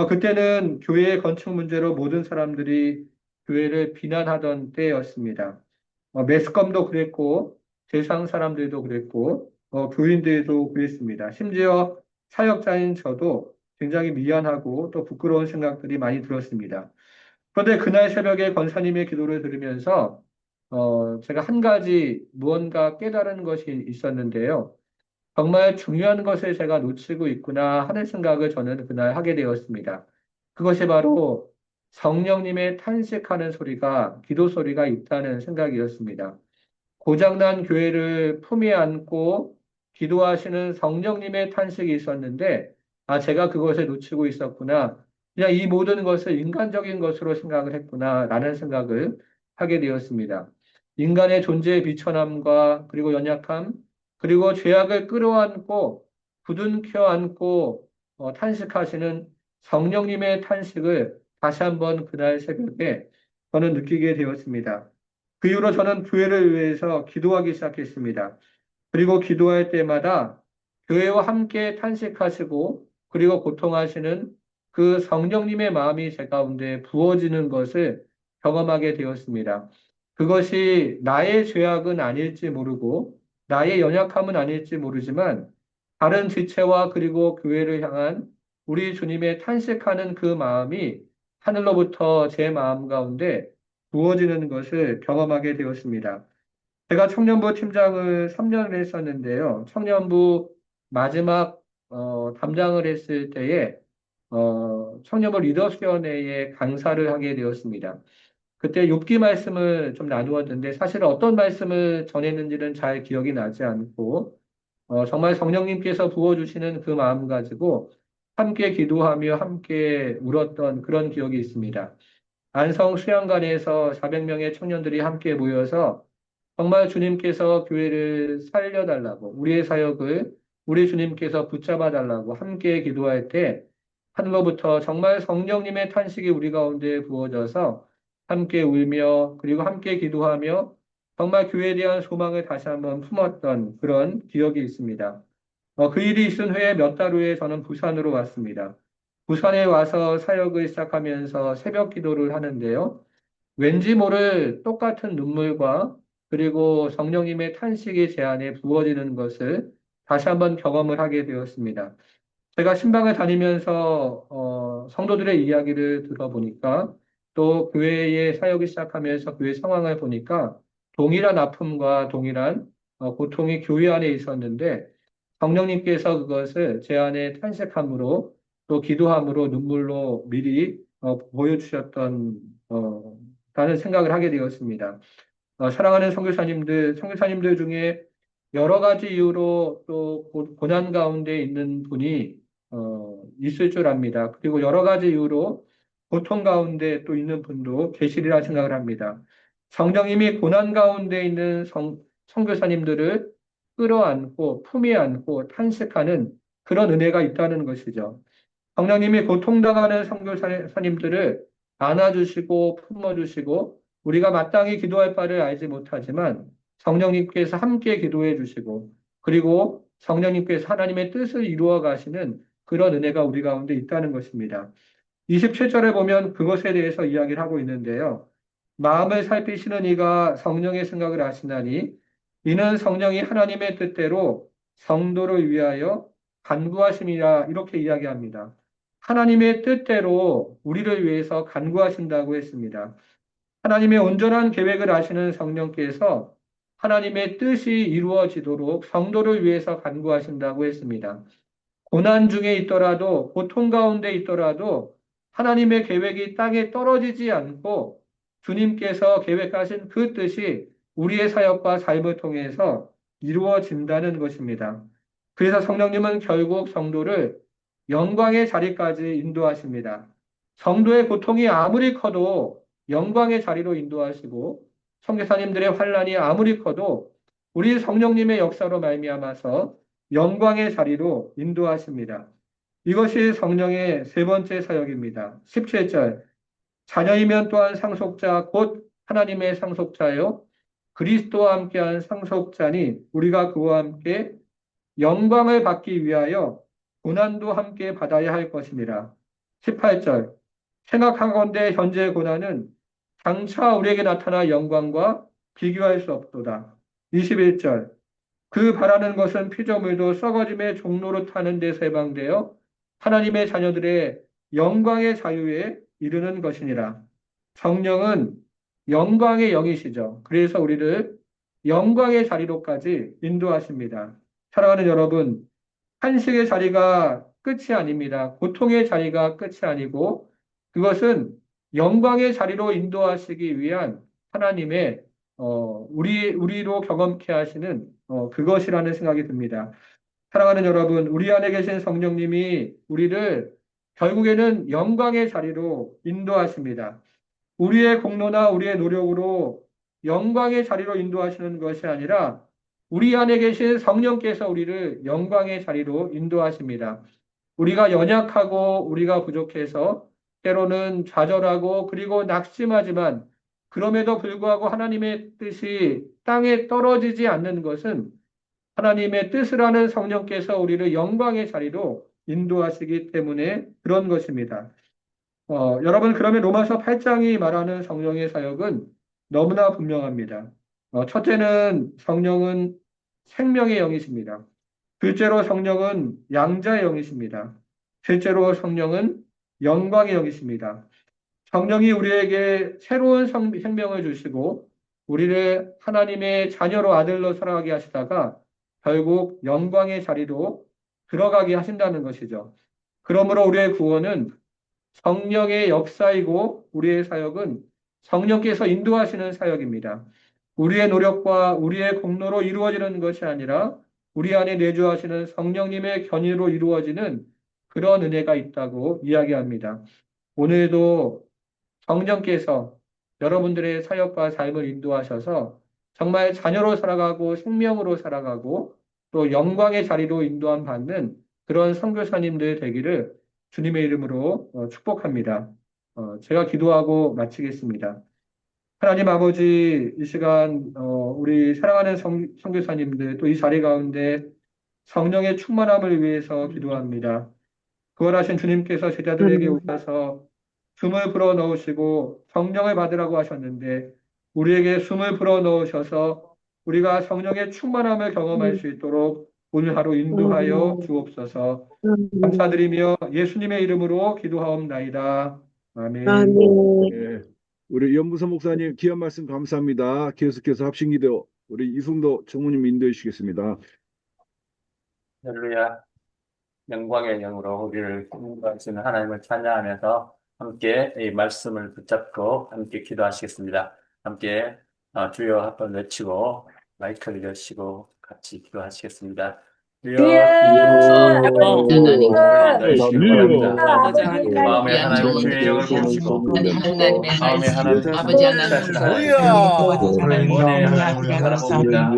그때는 교회 건축 문제로 모든 사람들이 교회를 비난하던 때였습니다. 매스컴도 그랬고 세상 사람들도 그랬고 교인들도 그랬습니다. 심지어 사역자인 저도 굉장히 미안하고 또 부끄러운 생각들이 많이 들었습니다. 그런데 그날 새벽에 권사님의 기도를 들으면서 제가 한 가지 무언가 깨달은 것이 있었는데요. 정말 중요한 것을 제가 놓치고 있구나 하는 생각을 저는 그날 하게 되었습니다. 그것이 바로 성령님의 탄식하는 소리가, 기도 소리가 있다는 생각이었습니다. 고장난 교회를 품에 안고 기도하시는 성령님의 탄식이 있었는데, 제가 그것을 놓치고 있었구나. 그냥 이 모든 것을 인간적인 것으로 생각을 했구나, 라는 생각을 하게 되었습니다. 인간의 존재의 비천함과 그리고 연약함, 그리고 죄악을 끌어안고 부둥켜 안고 탄식하시는 성령님의 탄식을 다시 한번 그날 새벽에 저는 느끼게 되었습니다. 그 이후로 저는 교회를 위해서 기도하기 시작했습니다. 그리고 기도할 때마다 교회와 함께 탄식하시고 그리고 고통하시는 그 성령님의 마음이 제 가운데 부어지는 것을 경험하게 되었습니다. 그것이 나의 죄악은 아닐지 모르고 나의 연약함은 아닐지 모르지만 다른 지체와 그리고 교회를 향한 우리 주님의 탄식하는 그 마음이 하늘로부터 제 마음 가운데 부어지는 것을 경험하게 되었습니다. 제가 청년부 팀장을 3년을 했었는데요. 청년부 마지막 담당을 했을 때에 청년부 리더스위원회에 강사를 하게 되었습니다. 그때 욥기 말씀을 좀 나누었는데 사실 어떤 말씀을 전했는지는 잘 기억이 나지 않고 정말 성령님께서 부어주시는 그 마음 가지고 함께 기도하며 함께 울었던 그런 기억이 있습니다. 안성 수양관에서 400명의 청년들이 함께 모여서 정말 주님께서 교회를 살려달라고 우리의 사역을 우리 주님께서 붙잡아 달라고 함께 기도할 때 하늘로부터 정말 성령님의 탄식이 우리 가운데 부어져서 함께 울며 그리고 함께 기도하며 정말 교회에 대한 소망을 다시 한번 품었던 그런 기억이 있습니다. 그 일이 있은 후에 몇 달 후에 저는 부산으로 왔습니다. 부산에 와서 사역을 시작하면서 새벽 기도를 하는데요. 왠지 모를 똑같은 눈물과 그리고 성령님의 탄식이 제 안에 부어지는 것을 다시 한번 경험을 하게 되었습니다. 제가 신방을 다니면서 성도들의 이야기를 들어보니까 또 교회의 사역을 시작하면서 교회 상황을 보니까 동일한 아픔과 동일한 고통이 교회 안에 있었는데 성령님께서 그것을 제 안에 탄식함으로 또 기도함으로 눈물로 미리 보여주셨던 라는 생각을 하게 되었습니다. 사랑하는 선교사님들 중에 여러 가지 이유로 또 고난 가운데 있는 분이 있을 줄 압니다. 그리고 여러 가지 이유로 고통 가운데 또 있는 분도 계시리라 생각을 합니다. 성령님이 고난 가운데 있는 선교사님들을 끌어안고 품에 안고 탄식하는 그런 은혜가 있다는 것이죠. 성령님이 고통당하는 선교사님들을 안아주시고 품어주시고 우리가 마땅히 기도할 바를 알지 못하지만 성령님께서 함께 기도해 주시고 그리고 성령님께서 하나님의 뜻을 이루어 가시는 그런 은혜가 우리 가운데 있다는 것입니다. 27절에 보면 그것에 대해서 이야기를 하고 있는데요. 마음을 살피시는 이가 성령의 생각을 아시나니 이는 성령이 하나님의 뜻대로 성도를 위하여 간구하심이라 이렇게 이야기합니다. 하나님의 뜻대로 우리를 위해서 간구하신다고 했습니다. 하나님의 온전한 계획을 아시는 성령께서 하나님의 뜻이 이루어지도록 성도를 위해서 간구하신다고 했습니다. 고난 중에 있더라도 고통 가운데 있더라도 하나님의 계획이 땅에 떨어지지 않고 주님께서 계획하신 그 뜻이 우리의 사역과 삶을 통해서 이루어진다는 것입니다. 그래서 성령님은 결국 성도를 영광의 자리까지 인도하십니다. 성도의 고통이 아무리 커도 영광의 자리로 인도하시고 선교사님들의 환난이 아무리 커도 우리 성령님의 역사로 말미암아서 영광의 자리로 인도하십니다. 이것이 성령의 세 번째 사역입니다. 17절 자녀이면 또한 상속자 곧 하나님의 상속자요 그리스도와 함께한 상속자니 우리가 그와 함께 영광을 받기 위하여 고난도 함께 받아야 할 것입니다. 18절 생각하건대 현재의 고난은 장차 우리에게 나타날 영광과 비교할 수 없도다. 21절 그 바라는 것은 피조물도 썩어짐의 종로로 타는 데서 해방되어 하나님의 자녀들의 영광의 자유에 이르는 것이니라. 성령은 영광의 영이시죠. 그래서 우리를 영광의 자리로까지 인도하십니다. 사랑하는 여러분, 한식의 자리가 끝이 아닙니다. 고통의 자리가 끝이 아니고 그것은 영광의 자리로 인도하시기 위한 하나님의 우리로 경험케 하시는 그것이라는 생각이 듭니다. 사랑하는 여러분, 우리 안에 계신 성령님이 우리를 결국에는 영광의 자리로 인도하십니다. 우리의 공로나 우리의 노력으로 영광의 자리로 인도하시는 것이 아니라 우리 안에 계신 성령께서 우리를 영광의 자리로 인도하십니다. 우리가 연약하고 우리가 부족해서 때로는 좌절하고 그리고 낙심하지만 그럼에도 불구하고 하나님의 뜻이 땅에 떨어지지 않는 것은 하나님의 뜻을 아는 성령께서 우리를 영광의 자리로 인도하시기 때문에 그런 것입니다. 여러분 그러면 로마서 8장이 말하는 성령의 사역은 너무나 분명합니다. 첫째는 성령은 생명의 영이십니다. 둘째로 성령은 양자의 영이십니다. 셋째로 성령은 영광의 영이십니다. 성령이 우리에게 새로운 생명을 주시고 우리를 하나님의 자녀로 아들로 살아가게 하시다가 결국 영광의 자리로 들어가게 하신다는 것이죠. 그러므로 우리의 구원은 성령의 역사이고 우리의 사역은 성령께서 인도하시는 사역입니다. 우리의 노력과 우리의 공로로 이루어지는 것이 아니라 우리 안에 내주하시는 성령님의 견인으로 이루어지는 그런 은혜가 있다고 이야기합니다. 오늘도 성령께서 여러분들의 사역과 삶을 인도하셔서 정말 자녀로 살아가고 생명으로 살아가고 또 영광의 자리로 인도함 받는 그런 선교사님들 되기를 주님의 이름으로 축복합니다. 제가 기도하고 마치겠습니다. 하나님 아버지, 이 시간 우리 사랑하는 선교사님들 또 이 자리 가운데 성령의 충만함을 위해서 기도합니다. 구원하신 주님께서 제자들에게 오셔서 숨을 불어 넣으시고 성령을 받으라고 하셨는데 우리에게 숨을 불어 넣으셔서 우리가 성령의 충만함을 경험할 수 있도록 오늘 하루 인도하여 주옵소서. 감사드리며 예수님의 이름으로 기도하옵나이다. 아멘. 예, 우리 연무서 목사님 귀한 말씀 감사합니다. 계속해서 합심기도 우리 이승도 총무님 인도해 주시겠습니다. 할렐루야. 영광의 영으로 우리를 인도하시는 하나님을 찬양하면서 함께 이 말씀을 붙잡고 함께 기도하시겠습니다. 함께 주여 한번 외치고 마이크를 여시고 같이 기도하시겠습니다. 주여 마음의 하나님 주의 영을 보시고 마음의 하나님 아버지 하나님 은혜의 하나님을 바라봅니다.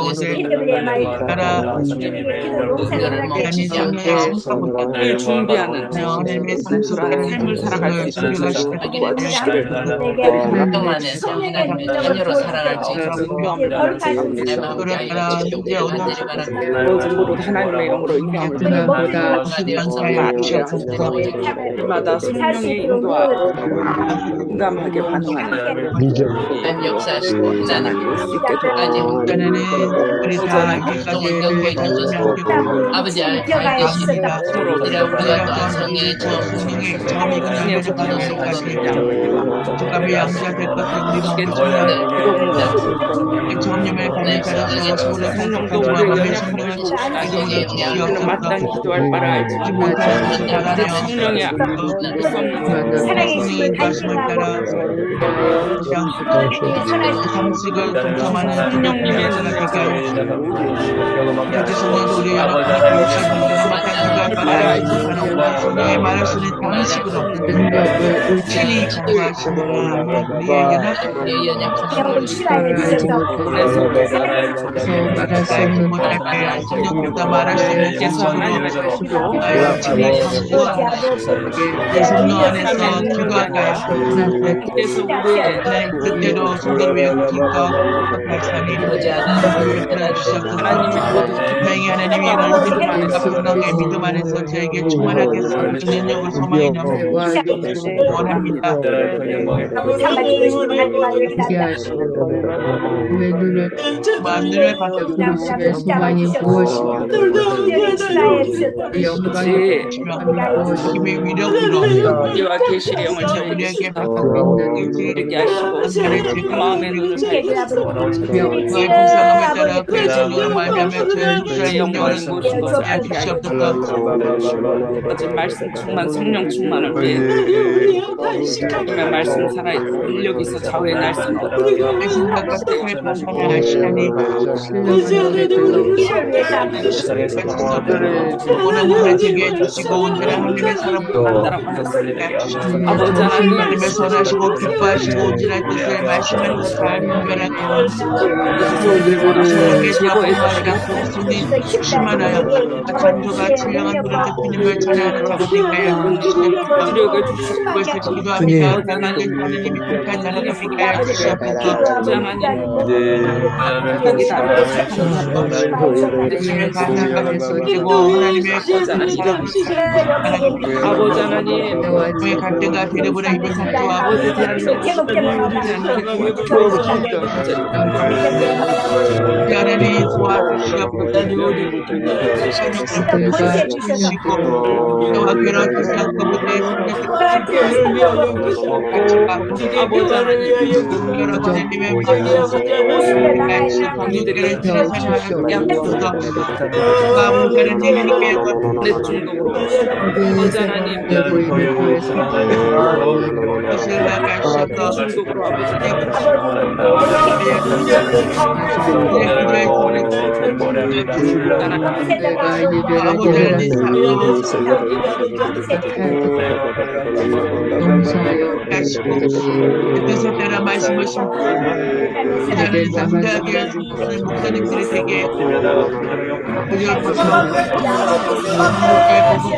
하나님의 사랑 안에서 오자는 성령의 준비하는 삶을 살아갈 수 있는 동 안에서 하나님의 자녀로 살아갈 수 있도록 내 마음을 모든 하나님의 영으로 인도함을 마다 성령의 인도와 공감하게 반응하는 하나님 역사하시고 하나님 끝까지 경고해 주셔서 아버지 알되시니까 우리가 또한 성령의 처음이 성령도 우리의 영향을 마땅히 기도할 바를 알지만 성령의 사랑의 힘을 간증하고 방식을 동참하는 성령님의 말할 수 있는 방식으로 친히 전도하시고 우리의 연약함을 말할 수 없는 못할까요? 성령보다 말할 수 있는 내 성령 안에서 기도할까요? 그때로 성도의 기도하고 발상이 분명히 하나님이 이런 성령의 믿음 안에서 저에게 충만하게 능력을 소망이 넘치고 원합니다. 만들을 받고 소망이 무엇이며 영광이 힘의 위력으로 우리와 계시의 영을 우리에게 받고 이렇게 하시고 마음의 눈을 그의 공사함에 따라 그의 성령을 말하며 저의 영광이 무엇인가 주시옵소서. 어제 말씀 충만, 성령 충만을 위해 하나님의 말씀 살아있고 능력 있어 좌우의 날숨도 내 생각과 뜻을 반반을 하시나니 오늘 되게 해주시고 온전한 하나님의 사랑으로 만나라고 하셨습니다. 아버지 하나님의 선하시고 기뻐하시고 온전한 뜻을 말씀을 잘 분별하고 제보해주시고 손이 충만하여 창조가 진령한 그런 대표님을 찬양하는 자들에게 주력을 주시고 그것을 기도합니다. 하나님의 하나님이 끝까지 나라가 빛나여 주시옵소서. 하나님 하나님의 감사까지 숨기고 하나님의 거룩한 사랑이시고 아버지 하나님 우리의 갈등과 비례보다 입은 상처와 아버지에 대한 하나님이 도와주시옵소서. 주시고 너와 괴로운 세상 가운데 아버지 하나님 여러분 하나님의 관계들을 지내셔서 양보서 아버지는 하나님께 내 중독으로 아버지 하나님 것을 나가셔서 중독으로 아버지 뜻을 따라 말씀을 심고 그들을 담대하게 해주시는 목사님들에게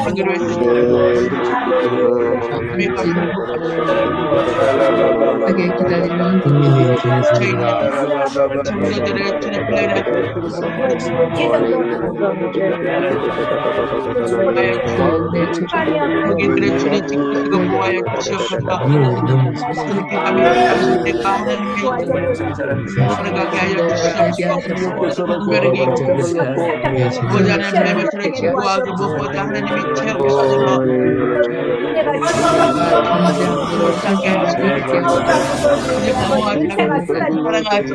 하기로 했습니다. 기다리는 저희는 청소들을 주는 플레이를 거기들의 주는 지키시고 보호하여 주시옵소서. 그렇게 가면 가실 때 하나님의 살아가게 하여 주시옵소서. 분별하게 보자 하나님의 손에 지구하고 무엇보다 하나님의 체험하셔서 살게 하시옵소서. 우리 부모와 사랑하시고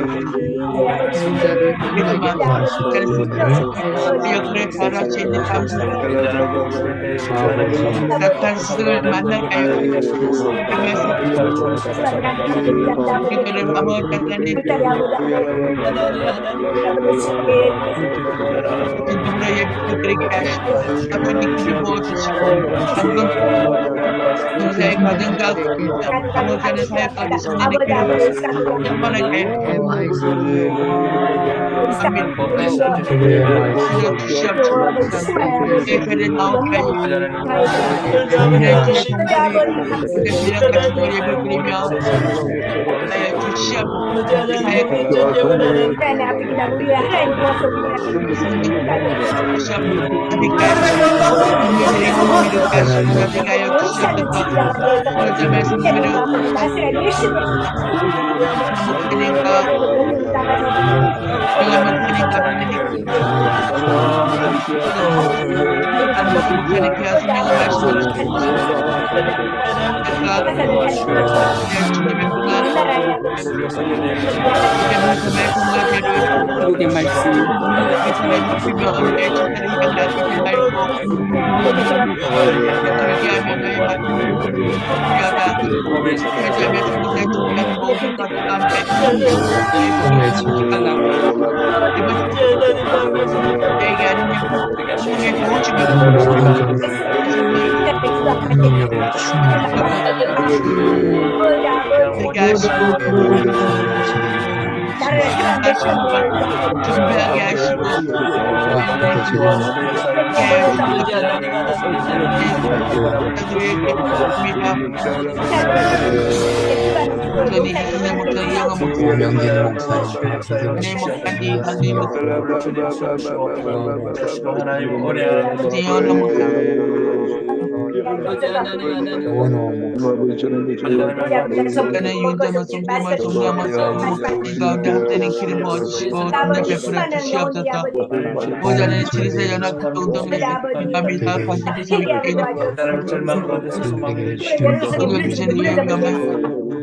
역할을 잘할 수 있는 낙한 스승을 만나게 하여 그들을 아버지 하나님 진정으로 예쁘게 하시고 아버지 길을 부어주시고 방금 동사의 가정과 아버지의 사역까지 손님에게 충만하게 주시옵소서. 내 배를 나오게 하여 그의 미련같은 예를 드리며 나의 주시옵소서. 나의 그의 말씀 준비하게 하시고 저는 이분의 목사 이영아 목사 이영아 목사 저는 윤자만 송자만 가운데 한때는 기름 부어주시고 돈을 베풀어 주시옵소서. 보좌는 지리세 연합 운동에 감사합니다. 관심이 생기는 소망을 주시는 이영감을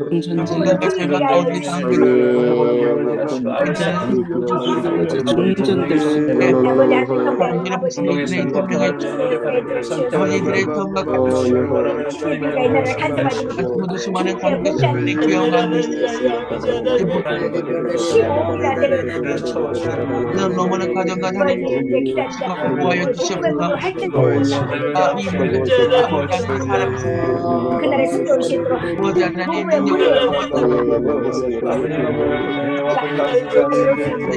질병과 절망 가운데 당하게 충전될 수 있는 아버지는 무슨 일들의 인터뷰를 아버지들의 통과 모두 수많은 관계자들의 귀여운 이런 너무나 가정과 하나님 보호하여 주시옵소서. 이 모든 사람 그날의 승리를 시도록 아버지 하나님 능력을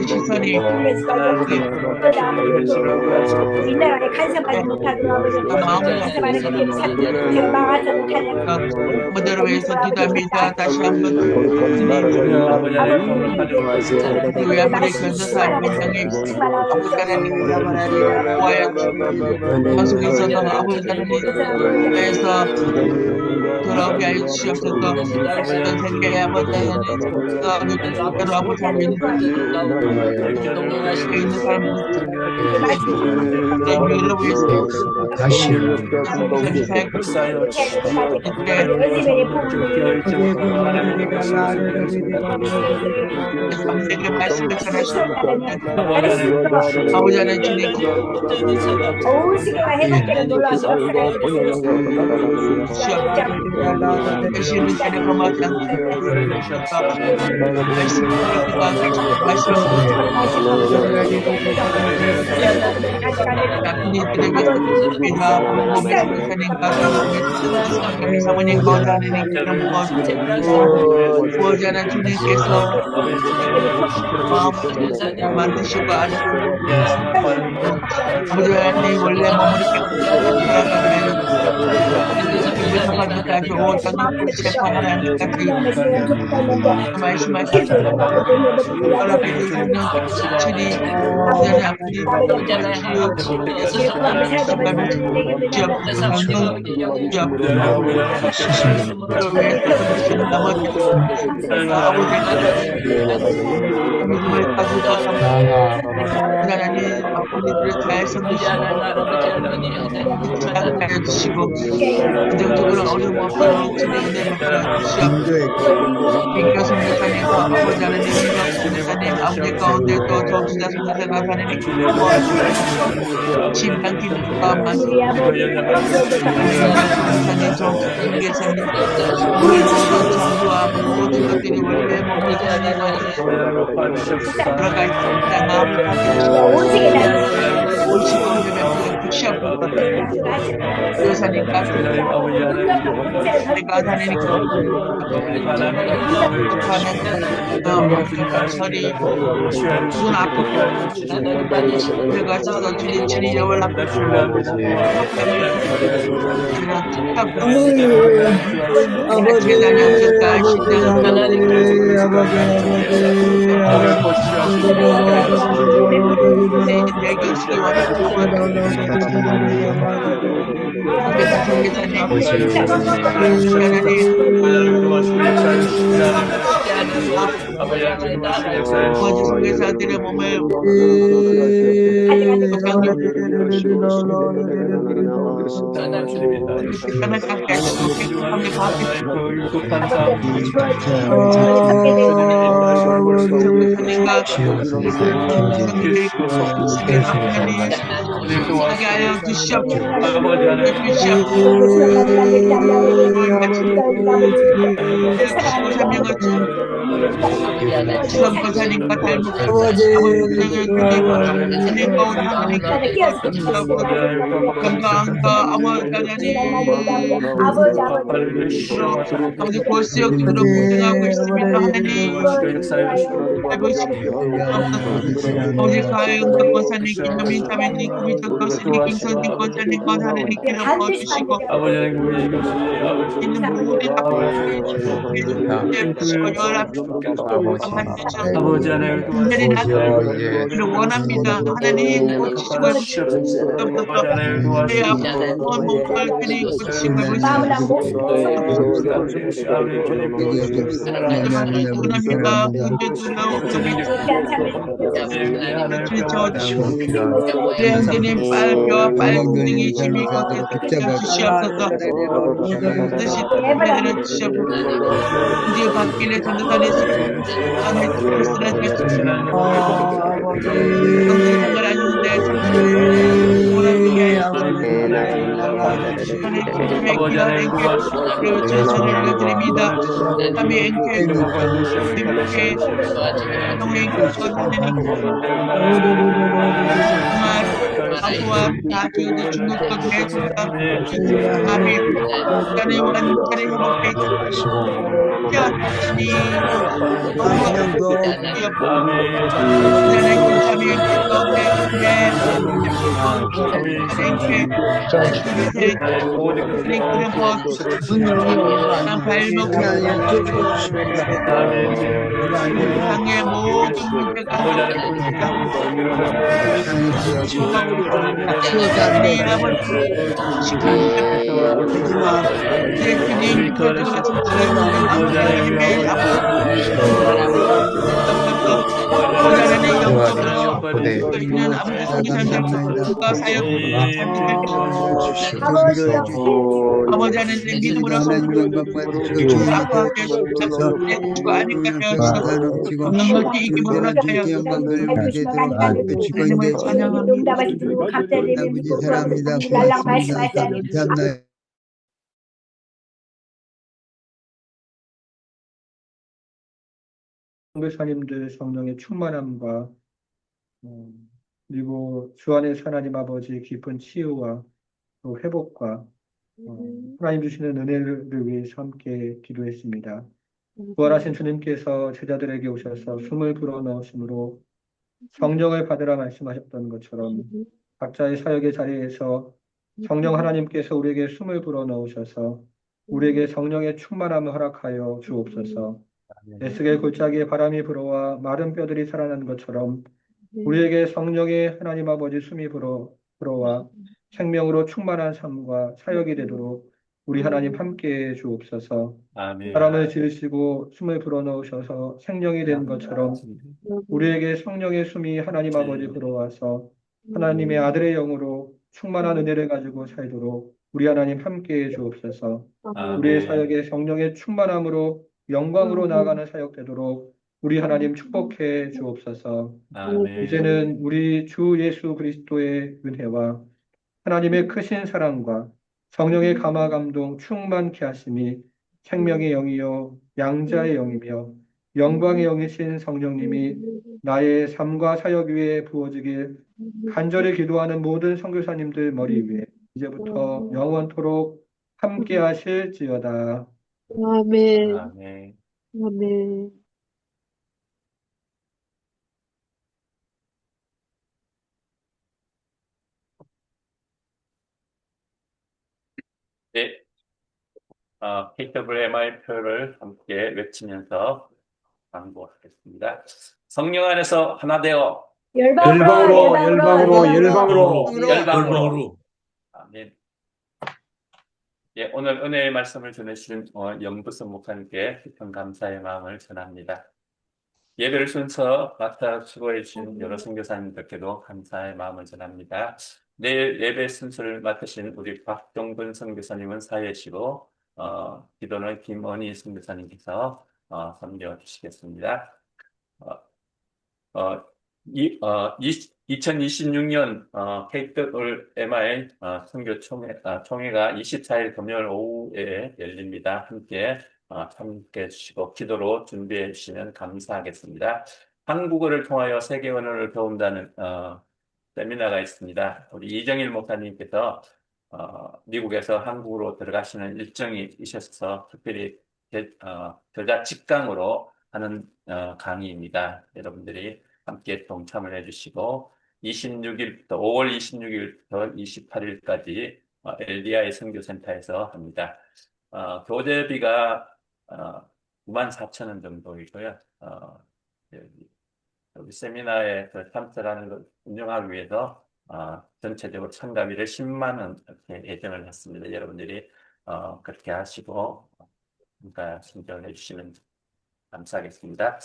시선이 이 나라에 간섭하지 못하도록 간섭하는 것들이 망하지 못하도록 모두를 위해서 기도합니다. 다시 한번 우리 아무리 견뎌서 민정의 아버지 하나님 보호하여 방송에 있어서 아버지 하나님께서 돌아오게 하여 주시옵소서. 어떤 생계에 아버지 하나님 아버지 하나님 있는 사람들 생명을 위해서 다시 내게 말씀을 전하시고 아버지 하나님 주님 온 세계가 회복되는 놀라운 계시는 자리 고맙다. 사모님과 하나님께서 구원자는 주님께서 마음 만드시고 아시고 아버지 하나님 원래 머무르게 하나님까지 온 땅을 제파 하나님까지 말씀하시고 여러분의 성령 친히 전에 앞뒤 하나님 아버지들을 잘 섬기시고 주시고 긍정적으로 어려움 없이 진행되는 민교 성교사님과 아버지 하나님 민교 성교사님 아버지 가운데 또 정치자 성교사님 하나님 심장기능과 말씀 성교사님 정치계사님 우리 모든 정부와 모든 것들이 원래 머물지 않는 들어가 있습니다. 마음을 오시고 시합을 교사님과 내가 하나님 설이 눈 아프고 내가 저도 주님 주님 영을 아프고 계단이 없었다 하시는 내 교수가 거짓 성교사들의 몸을 하게 하여 주시옵소서. 지성교사님과 닮은 주님과 온 하나님과 건강과 아버지 아버지 골수역으로 공정하고 있습니다. 하나님 아버지 가영과 권사님 김현민 자매님 구미정 교수님 김선진 권사님과 하나님께서 도와주시고 있는 모든 아버지 하나님 분들이 나를 원합니다. 하나님 고치시고 내 아픈 몸을 드리고 고치시고 원합니다. 문제 놀라운 주님 뼈와 빨갱이 힘이 걷게 주시옵소서. 뜻이 뜻대로 주시옵소서. 이제 받기를 전도사님 안에 쓰러져 성생을 아닌데 아버지 하나님 그리고 최선을 드립니다. 아미 앵케 동행 아부와 나중에 중국과 대중과 아미 자네 원하는 자네 회복해 피어니 세상의 모든 문제가 아버지 하나님 믿음으로 없는 것이 이기므로 선교사님들 성령의 충만함과 그리고 주 안에서 하나님 아버지 깊은 치유와 또 회복과 하나님 주시는 은혜를 위해서 함께 기도했습니다. 부활하신 주님께서 제자들에게 오셔서 숨을 불어넣으심으로 성령을 받으라 말씀하셨던 것처럼 각자의 사역의 자리에서 성령 하나님께서 우리에게 숨을 불어넣으셔서 우리에게 성령의 충만함을 허락하여 주옵소서. 에스겔 골짜기에 바람이 불어와 마른 뼈들이 살아난 것처럼 우리에게 성령의 하나님 아버지 숨이 불어와 생명으로 충만한 삶과 사역이 되도록 우리 하나님 함께해 주옵소서. 사람을 지으시고 숨을 불어넣으셔서 생명이 된 것처럼 우리에게 성령의 숨이 하나님 아버지 불어와서 하나님의 아들의 영으로 충만한 은혜를 가지고 살도록 우리 하나님 함께해 주옵소서. 우리의 사역에 성령의 충만함으로 영광으로 나아가는 사역 되도록 우리 하나님 축복해 주옵소서. 이제는 우리 주 예수 그리스도의 은혜와 하나님의 크신 사랑과 성령의 감화 감동 충만케 하심이 생명의 영이요 양자의 영이며 영광의 영이신 성령님이 나의 삶과 사역 위에 부어지길 간절히 기도하는 모든 선교사님들 머리 위에 이제부터 영원토록 함께 하실지어다. 아멘. 아멘. 아멘. 네, KWMI 표를 함께 외치면서 광고하겠습니다. 성령 안에서 하나 되어 열방으로. 아멘. 예, 오늘 은혜의 말씀을 전해주신 영부선 목사님께 깊은 감사의 마음을 전합니다. 예배를 순서 맡아 수고해 주신 여러 선교사님들께도 감사의 마음을 전합니다. 내일 예배 순서를 맡으신 우리 박동근 선교사님은 사회시고 기도는 김원희 선교사님께서 섬겨 주시겠습니다. 2026년 KWMI 선교 총회가 24일 금요일 오후에 열립니다. 함께 참여해 주시고 기도로 준비해 주시면 감사하겠습니다. 한국어를 통하여 세계 언어를 배운다는 세미나가 있습니다. 우리 이정일 목사님께서 미국에서 한국으로 들어가시는 일정이 있어서 특별히 저자 직강으로 하는 강의입니다. 여러분들이 함께 동참을 해주시고 26일부터 5월 26일부터 28일까지 LDI 선교센터에서 합니다. 교재비가 94,000원 정도이고요. 여기 세미나에 참석하는 걸 운영하기 위해서 전체적으로 참가비를 10만 원 이렇게 예정을 했습니다. 여러분들이 그렇게 하시고 신청을 해주시면 감사하겠습니다.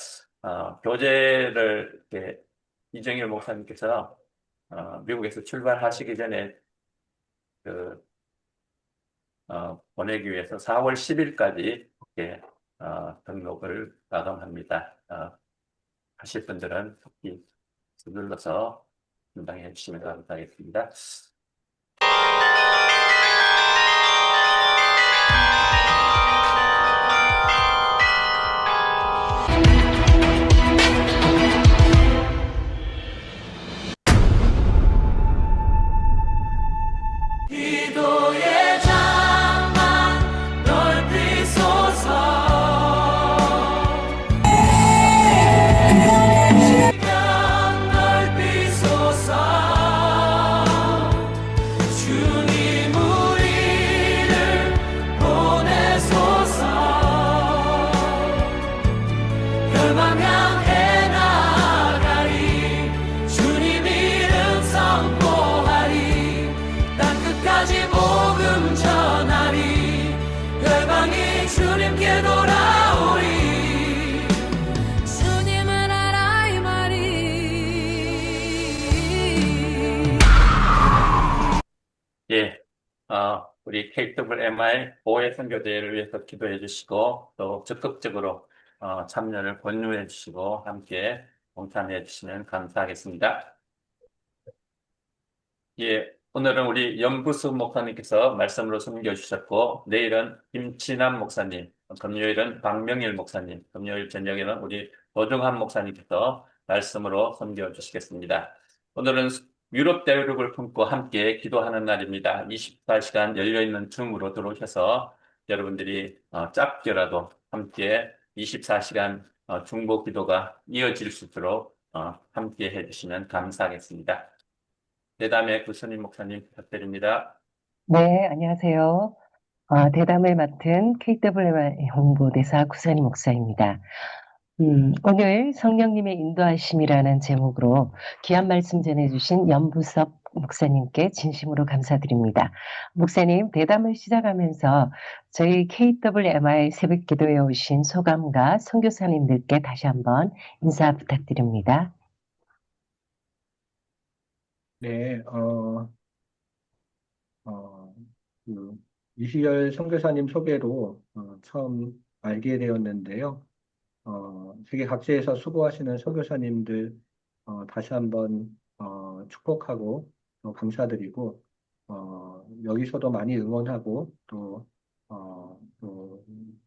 교재를 이렇게 이정일 목사님께서 미국에서 출발하시기 전에 그 보내기 위해서 4월 10일까지 이렇게 등록을 마감합니다. 하실 분들은 특히 눌러서 담당해 주시면 감사하겠습니다. 기도의 장막 넓히소서 시간 넓히소서 주님 우리를 보내소서 멸망 향해 나가리 주님 이름 선포하리 땅 끝까지 복음 전하리 열방이 주님께 돌아오리 주님을 알아 이 말이. 예, 우리 KWMI 보혜 선교대회를 위해서 기도해 주시고 또 적극적으로 참여를 권유해 주시고 함께 동참해 주시면 감사하겠습니다. 예, 오늘은 우리 연부수 목사님께서 말씀으로 섬겨 주셨고 내일은 김치남 목사님, 금요일은 박명일 목사님, 금요일 저녁에는 우리 도중한 목사님께서 말씀으로 섬겨 주시겠습니다. 오늘은 유럽 대륙을 품고 함께 기도하는 날입니다. 24시간 열려있는 줌으로 들어오셔서 여러분들이 짧게라도 함께 24시간 중보 기도가 이어질 수 있도록 함께 해주시면 감사하겠습니다. 대담의 구선임 목사님 부탁드립니다. 네, 안녕하세요. 대담을 맡은 KWMI 홍보대사 구선희 목사입니다. 오늘 성령님의 인도하심이라는 제목으로 귀한 말씀 전해주신 연부섭 목사님께 진심으로 감사드립니다. 목사님, 대담을 시작하면서 저희 KWMI 새벽 기도에 오신 소감과 선교사님들께 다시 한번 인사 부탁드립니다. 네, 이시열 선교사님 소개로 처음 알게 되었는데요. 세계 각지에서 수고하시는 선교사님들 다시 한번 축복하고 또 감사드리고 여기서도 많이 응원하고 또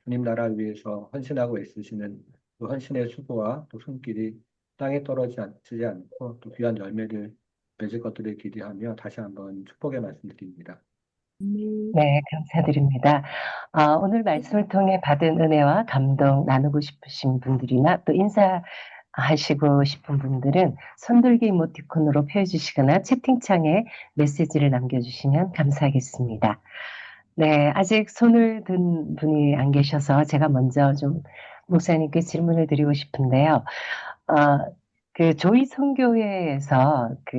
주님 나라를 위해서 헌신하고 애쓰시는 그 헌신의 수고와 또 손길이 땅에 떨어지지 않고 또 귀한 열매를 맺을 것들을 기대하며 다시 한번 축복의 말씀드립니다. 네, 감사드립니다. 오늘 말씀을 통해 받은 은혜와 감동 나누고 싶으신 분들이나 또 인사하시고 싶은 분들은 손들기 이모티콘으로 표해주시거나 채팅창에 메시지를 남겨주시면 감사하겠습니다. 네, 아직 손을 든 분이 안 계셔서 제가 먼저 좀 목사님께 질문을 드리고 싶은데요. 그 조이 선교회에서 그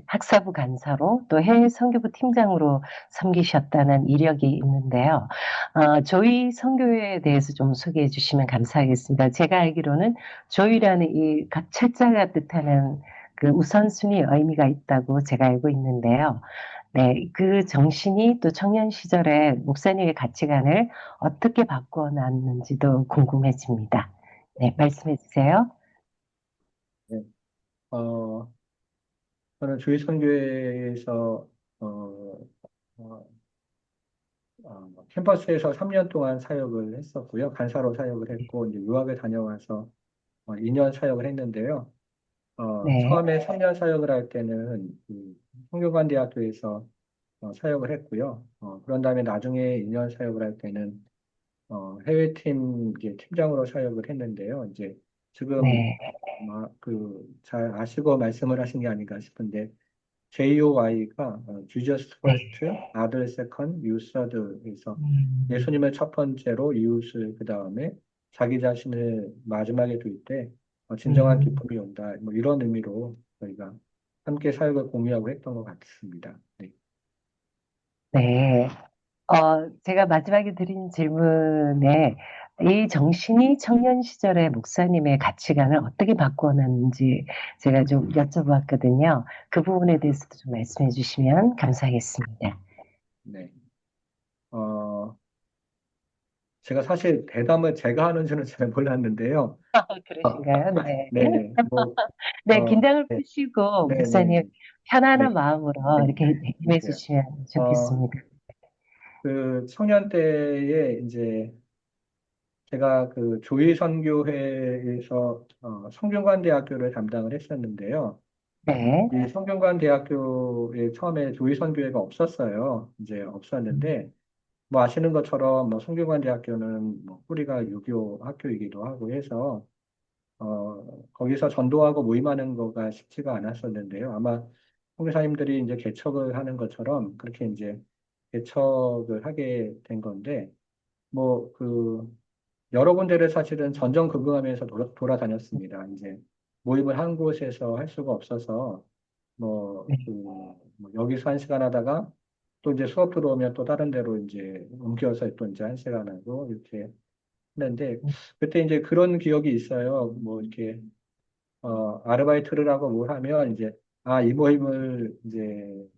학사부 간사로 또 해외 선교부 팀장으로 섬기셨다는 이력이 있는데요. 조이 선교회에 대해서 좀 소개해 주시면 감사하겠습니다. 제가 알기로는 조이라는 이 각 철자가 뜻하는 그 우선순위 의미가 있다고 제가 알고 있는데요. 네, 그 정신이 또 청년 시절에 목사님의 가치관을 어떻게 바꾸어 놨는지도 궁금해집니다. 네, 말씀해 주세요. 네, 저는 주일선교회에서 캠퍼스에서 3년 동안 사역을 했었고요. 간사로 사역을 했고 이제 유학을 다녀와서 2년 사역을 했는데요. 네. 처음에 3년 사역을 할 때는 성균관대학교에서 사역을 했고요. 그런 다음에 나중에 2년 사역을 할 때는 해외팀 이제 팀장으로 사역을 했는데요. 이제 지금 네. 잘 아시고 말씀을 하신 게 아닌가 싶은데 JOI가 Jesus First, Others Second, You Third에서 예수님을 첫 번째로 이웃을 그 다음에 자기 자신을 마지막에 둘 때 진정한 기쁨이 온다. 뭐 이런 의미로 저희가 함께 사역을 공유하고 했던 것 같습니다. 네. 네. 제가 마지막에 드린 질문에 이 정신이 청년 시절의 목사님의 가치관을 어떻게 바꾸었는지 제가 좀 여쭤보았거든요. 그 부분에 대해서도 좀 말씀해 주시면 감사하겠습니다. 네. 어, 제가 사실 대담을 제가 하는 줄은 잘 몰랐는데요. 그러신가요? 네. 네네. 뭐, 네, 긴장을 네, 푸시고 목사님 네네. 네, 편안한 마음으로 이렇게 임해 그러게요. 주시면 어, 좋겠습니다. 그 청년 때에 이제 제가 그 조희선교회에서 성균관대학교를 담당을 했었는데요. 네, 이 성균관대학교에 처음에 조희선교회가 없었어요. 이제 없었는데 뭐 아시는 것처럼 뭐 성균관대학교는 뭐 뿌리가 유교 학교이기도 하고 해서 거기서 전도하고 모임하는 거가 쉽지가 않았었는데요. 아마 선교사님들이 이제 개척을 하는 것처럼 그렇게 이제 개척을 하게 된 건데 뭐 그 여러 군데를 사실은 전전긍긍하면서 돌아다녔습니다. 이제 모임을 한 곳에서 할 수가 없어서 뭐, 네, 뭐 여기서 한 시간 하다가 또 이제 수업 들어오면 또 다른 데로 이제 옮겨서 또 이제 한 시간 하고 이렇게 했는데 그때 이제 그런 기억이 있어요. 뭐 이렇게 아르바이트를 하고 뭘 하면 이제 이 모임을 이제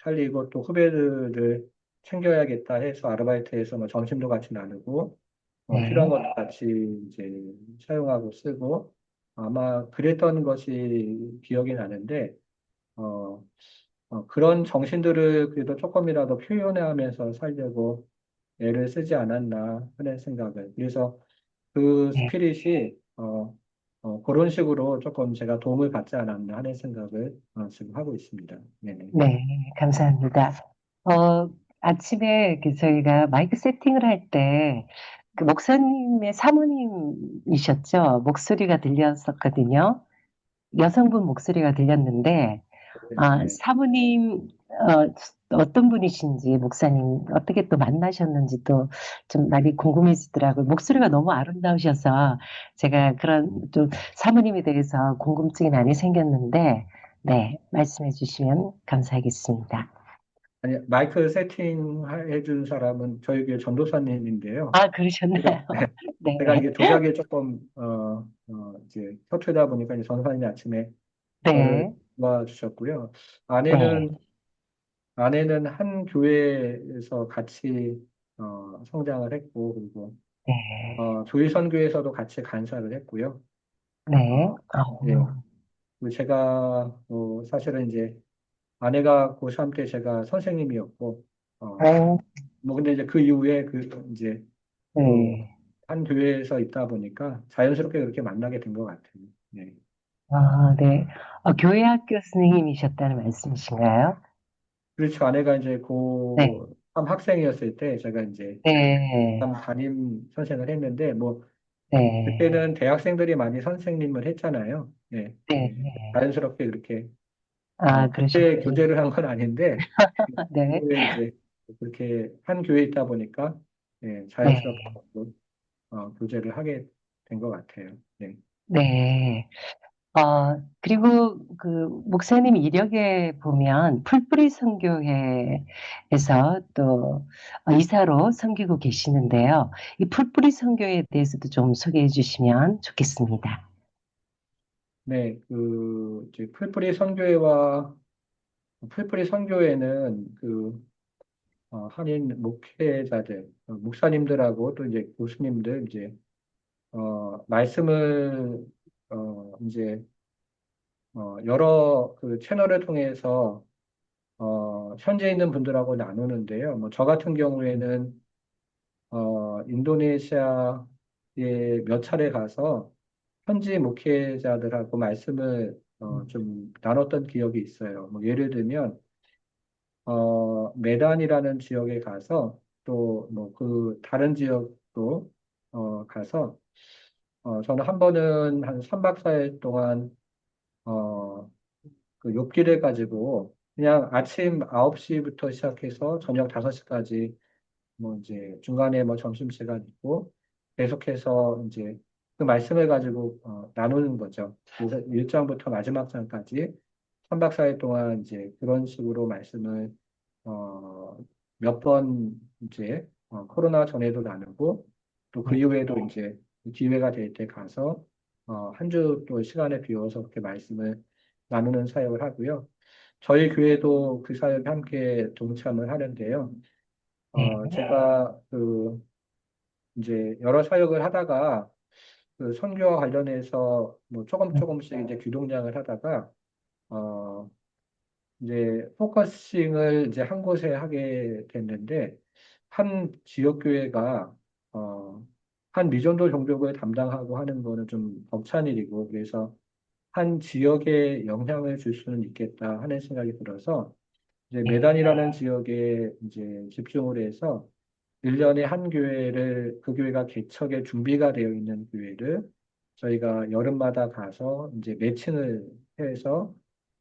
살리고 또 후배들을 챙겨야겠다 해서 아르바이트해서 뭐 점심도 같이 나누고 필요한 네, 것도 같이 이제 사용하고 쓰고 아마 그랬던 것이 기억이 나는데 어, 그런 정신들을 그래도 조금이라도 표현하면서 살려고 애를 쓰지 않았나 하는 생각을. 그래서 그 네, 스피릿이 그런 식으로 조금 제가 도움을 받지 않았나 하는 생각을 지금 하고 있습니다. 네네. 네, 감사합니다. 어, 아침에 저희가 마이크 세팅을 할 때 그 목사님의 사모님이셨죠? 목소리가 들렸었거든요. 여성분 목소리가 들렸는데, 네. 사모님, 어떤 분이신지, 목사님, 어떻게 또 만나셨는지 또 좀 많이 궁금해지더라고요. 목소리가 너무 아름다우셔서 제가 그런 좀 사모님에 대해서 궁금증이 많이 생겼는데, 네, 말씀해 주시면 감사하겠습니다. 아니, 마이크 세팅 해준 사람은 저희 교회 전도사님인데요. 제가, 그러셨나요? 제가 네, 이게 조작에 조금, 이제 서투다 보니까 이제 전도사님이 아침에 저를 네, 도와주셨고요. 네, 아내는, 아내는 한 교회에서 같이, 성장을 했고, 그리고, 네, 조희선교에서도 같이 간사를 했고요. 네, 예. 그리고 제가, 사실은 이제 아내가 고3 때 제가 선생님이었고, 어, 뭐 근데 이제 그 이후에 그 이제 또 네. 한 교회에서 있다 보니까 자연스럽게 그렇게 만나게 된 것 같아요. 네. 네. 교회 학교 선생님이셨다는 말씀이신가요? 그렇죠. 아내가 이제 네, 고3 학생이었을 때 제가 이제 네, 고3 담임 선생을 했는데 뭐 네, 그때는 대학생들이 많이 선생님을 했잖아요. 네. 네, 네. 자연스럽게 그렇게 그때 그러셨군요. 교제를 한 건 아닌데 네, 이후에 이제 그렇게 한 교회에 있다 보니까 자연스럽게 네, 교제를 하게 된 것 같아요. 네. 네. 그리고 그 목사님 이력에 보면 풀뿌리 선교회에서 또 이사로 섬기고 계시는데요. 이 풀뿌리 선교회에 대해서도 좀 소개해 주시면 좋겠습니다. 네, 이제 풀뿌리 선교회는 한인 목회자들, 목사님들하고 또 이제 교수님들, 이제, 말씀을, 이제, 여러 그 채널을 통해서, 현지에 있는 분들하고 나누는데요. 뭐, 저 같은 경우에는, 인도네시아에 몇 차례 가서 현지 목회자들하고 말씀을 좀 나눴던 기억이 있어요. 뭐 예를 들면 메단이라는 지역에 가서 또 뭐 그 다른 지역도 가서 저는 한 번은 한 3박 4일 동안 어, 그 욥기를 가지고 그냥 아침 9시부터 시작해서 저녁 5시까지 뭐 이제 중간에 뭐 점심시간 있고 계속해서 이제 그 말씀을 가지고 나누는 거죠. 그래서 1장부터 마지막 장까지 3박 4일 동안 이제 그런 식으로 말씀을 몇 번 이제 코로나 전에도 나누고 또 그 이후에도 이제 기회가 될 때 가서 한 주 또 시간을 비워서 그렇게 말씀을 나누는 사역을 하고요. 저희 교회도 그 사역에 함께 동참을 하는데요. 제가 이제 여러 사역을 하다가 그 선교와 관련해서 뭐 조금씩 이제 귀동냥을 하다가 어, 이제 포커싱을 이제 한 곳에 하게 됐는데 한 지역 교회가 한 미전도 종족을 담당하고 하는 거는 좀 벅찬 일이고 그래서 한 지역에 영향을 줄 수는 있겠다 하는 생각이 들어서 이제 메단이라는 지역에 이제 집중을 해서 1년에 한 교회를 그 교회가 개척에 준비가 되어 있는 교회를 저희가 여름마다 가서 이제 매칭을 해서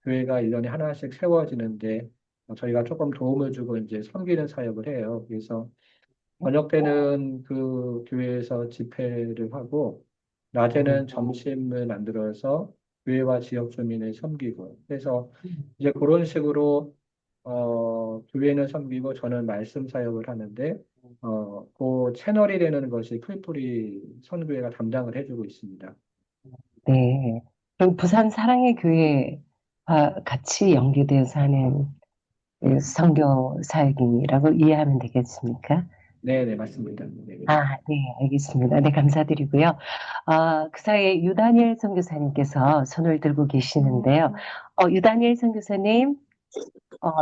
교회가 1년에 하나씩 세워지는데 저희가 조금 도움을 주고 이제 섬기는 사역을 해요. 그래서 저녁 때는 그 교회에서 집회를 하고 낮에는 점심을 만들어서 교회와 지역 주민을 섬기고 그래서 이제 그런 식으로 교회는 섬기고 저는 말씀 사역을 하는데 그 채널이 되는 것이 풀뿌리 선교회가 담당을 해주고 있습니다. 네. 그럼 부산 사랑의 교회와 같이 연계되어서 하는 그 선교 사역이라고 이해하면 되겠습니까? 네, 네, 맞습니다. 네. 네, 알겠습니다. 네, 감사드리고요. 그 사이에 유다니엘 선교사님께서 손을 들고 계시는데요. 유다니엘 선교사님,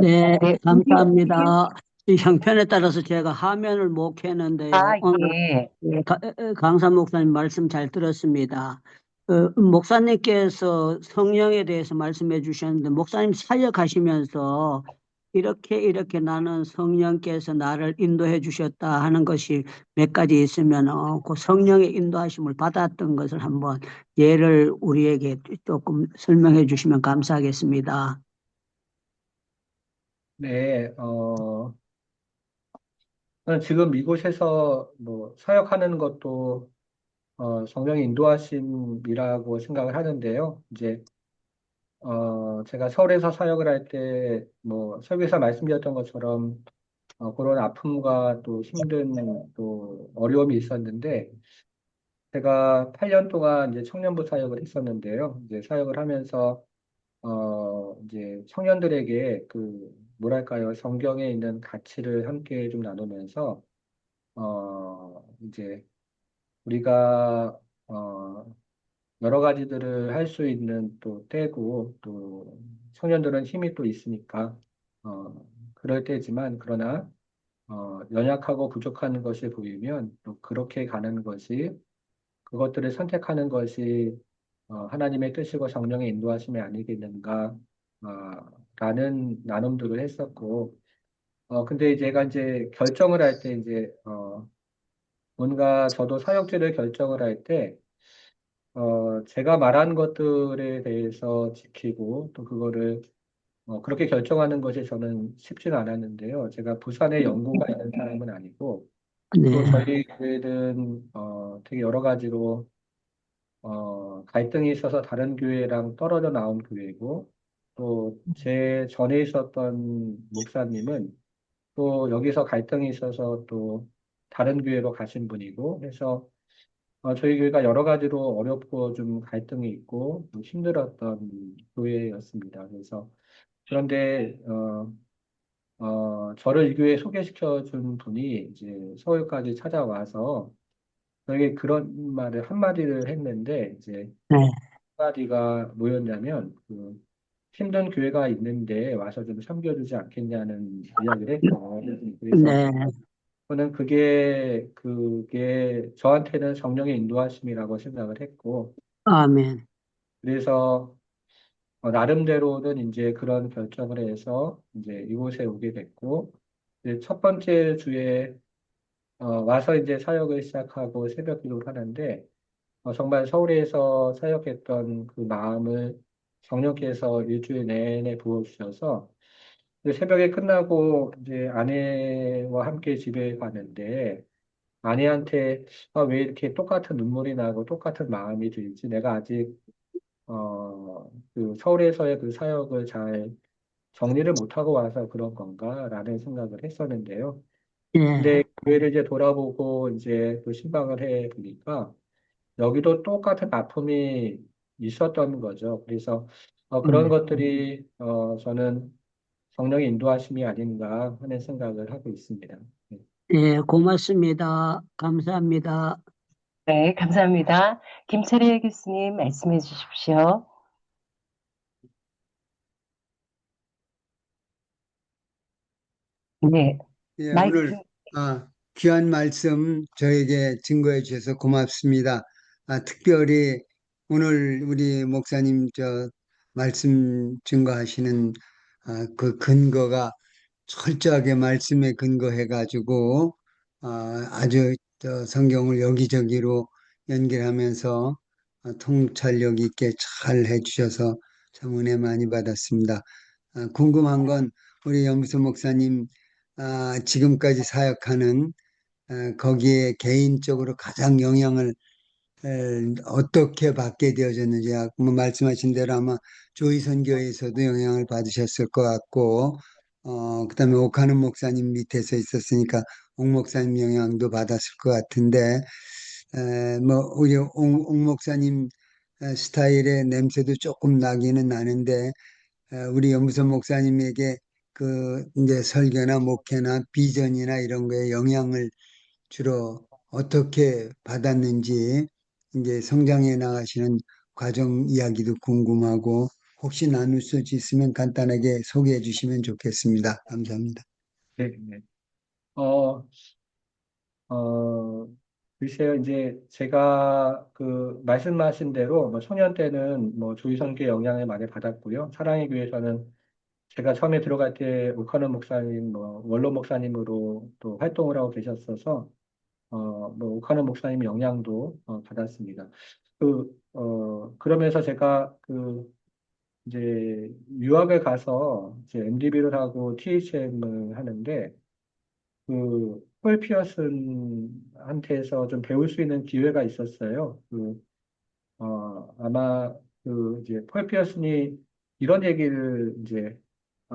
네, 네, 감사합니다. 이 형편에 따라서 제가 화면을 못 켜는데요. 오늘 예. 강사 목사님 말씀 잘 들었습니다. 목사님께서 성령에 대해서 말씀해 주셨는데, 목사님 사역하시면서 이렇게 나는 성령께서 나를 인도해 주셨다 하는 것이 몇 가지 있으면, 그 성령의 인도하심을 받았던 것을 한번 예를 우리에게 조금 설명해 주시면 감사하겠습니다. 네, 저는 지금 이곳에서 뭐 사역하는 것도 성령의 인도하심이라고 생각을 하는데요. 이제 제가 서울에서 사역을 할 때 뭐 설교에서 말씀드렸던 것처럼 그런 아픔과 또 힘든 또 어려움이 있었는데 제가 8년 동안 이제 청년부 사역을 했었는데요. 이제 사역을 하면서 이제 청년들에게 그 뭐랄까요 성경에 있는 가치를 함께 좀 나누면서 이제 우리가 여러 가지들을 할 수 있는 또 때고 또 청년들은 힘이 또 있으니까 그럴 때지만 그러나 연약하고 부족한 것이 보이면 또 그렇게 가는 것이 그것들을 선택하는 것이 하나님의 뜻이고 성령의 인도하심이 아니겠는가 라는 나눔들을 했었고 근데 제가 이제 결정을 할 때 이제 뭔가 저도 사역지를 결정을 할때 제가 말한 것들에 대해서 지키고 또 그거를 그렇게 결정하는 것이 저는 쉽지는 않았는데요. 제가 부산에 연구가 있는 사람은 아니고 또 네. 저희 교회는 되게 여러 가지로 갈등이 있어서 다른 교회랑 떨어져 나온 교회고 또 제 전에 있었던 목사님은 또 여기서 갈등이 있어서 또 다른 교회로 가신 분이고 해서 저희 교회가 여러 가지로 어렵고 좀 갈등이 있고 좀 힘들었던 교회였습니다. 그래서 그런데 저를 이 교회에 소개시켜 준 분이 이제 서울까지 찾아와서 저에게 그런 말을 한마디를 했는데 이제 네. 한마디가 뭐였냐면 힘든 교회가 있는데 와서 좀 섬겨주지 않겠냐는 이야기를 했어요. 그래서 네. 저는 그게 저한테는 성령의 인도하심이라고 생각을 했고, 아멘. 그래서 나름대로는 이제 그런 결정을 해서 이제 이곳에 오게 됐고, 이제 첫 번째 주에 와서 이제 사역을 시작하고 새벽 기도를 하는데, 정말 서울에서 사역했던 그 마음을 성령께서 일주일 내내 부어주셔서, 이제 새벽에 끝나고 이제 아내와 함께 집에 가는데, 아내한테 왜 이렇게 똑같은 눈물이 나고 똑같은 마음이 들지? 내가 아직 그 서울에서의 그 사역을 잘 정리를 못하고 와서 그런 건가라는 생각을 했었는데요. 예, 근데 교회를 이제 돌아보고 이제 또 신방을 해 보니까 여기도 똑같은 아픔이 있었던 거죠. 그래서 그런 네. 것들이 저는 성령의 인도하심이 아닌가 하는 생각을 하고 있습니다. 네. 예, 고맙습니다. 감사합니다. 네, 감사합니다. 김철희 교수님 말씀해 주십시오. 네, 예, 마이크. 오늘 귀한 말씀 저에게 증거해 주셔서 고맙습니다. 특별히 오늘 우리 목사님 말씀 증거하시는 그 근거가 철저하게 말씀에 근거해 가지고 아주 성경을 여기저기로 연결하면서 통찰력 있게 잘 해주셔서 참 은혜 많이 받았습니다. 궁금한 건 우리 염소 목사님 지금까지 사역하는 거기에 개인적으로 가장 영향을 어떻게 받게 되어졌는지 뭐 말씀하신 대로 아마 조이 선교에서도 영향을 받으셨을 것 같고 그다음에 옥하는 목사님 밑에서 있었으니까 옥 목사님 영향도 받았을 것 같은데 뭐 우리 옥 목사님 스타일의 냄새도 조금 나기는 나는데 우리 염무선 목사님에게 그 이제 설교나 목회나 비전이나 이런 거에 영향을 주로 어떻게 받았는지 이제 성장해 나가시는 과정 이야기도 궁금하고 혹시 나눌 수 있으면 간단하게 소개해 주시면 좋겠습니다. 감사합니다. 네, 네. 어, 어, 글쎄요, 이제 제가 그 말씀하신 대로 뭐 청년 때는 뭐 조이성교의 영향을 많이 받았고요. 사랑의 교회에서는 제가 처음에 들어갈 때 오카노 목사님, 뭐 원로 목사님으로 또 활동을 하고 계셨어서 뭐 오카노 목사님 영향도 받았습니다. 그러면서 제가 이제 유학을 가서 이제 MDB를 하고 THM을 하는데 폴 피어슨한테서 좀 배울 수 있는 기회가 있었어요. 아마 이제 폴 피어슨이 이런 얘기를 이제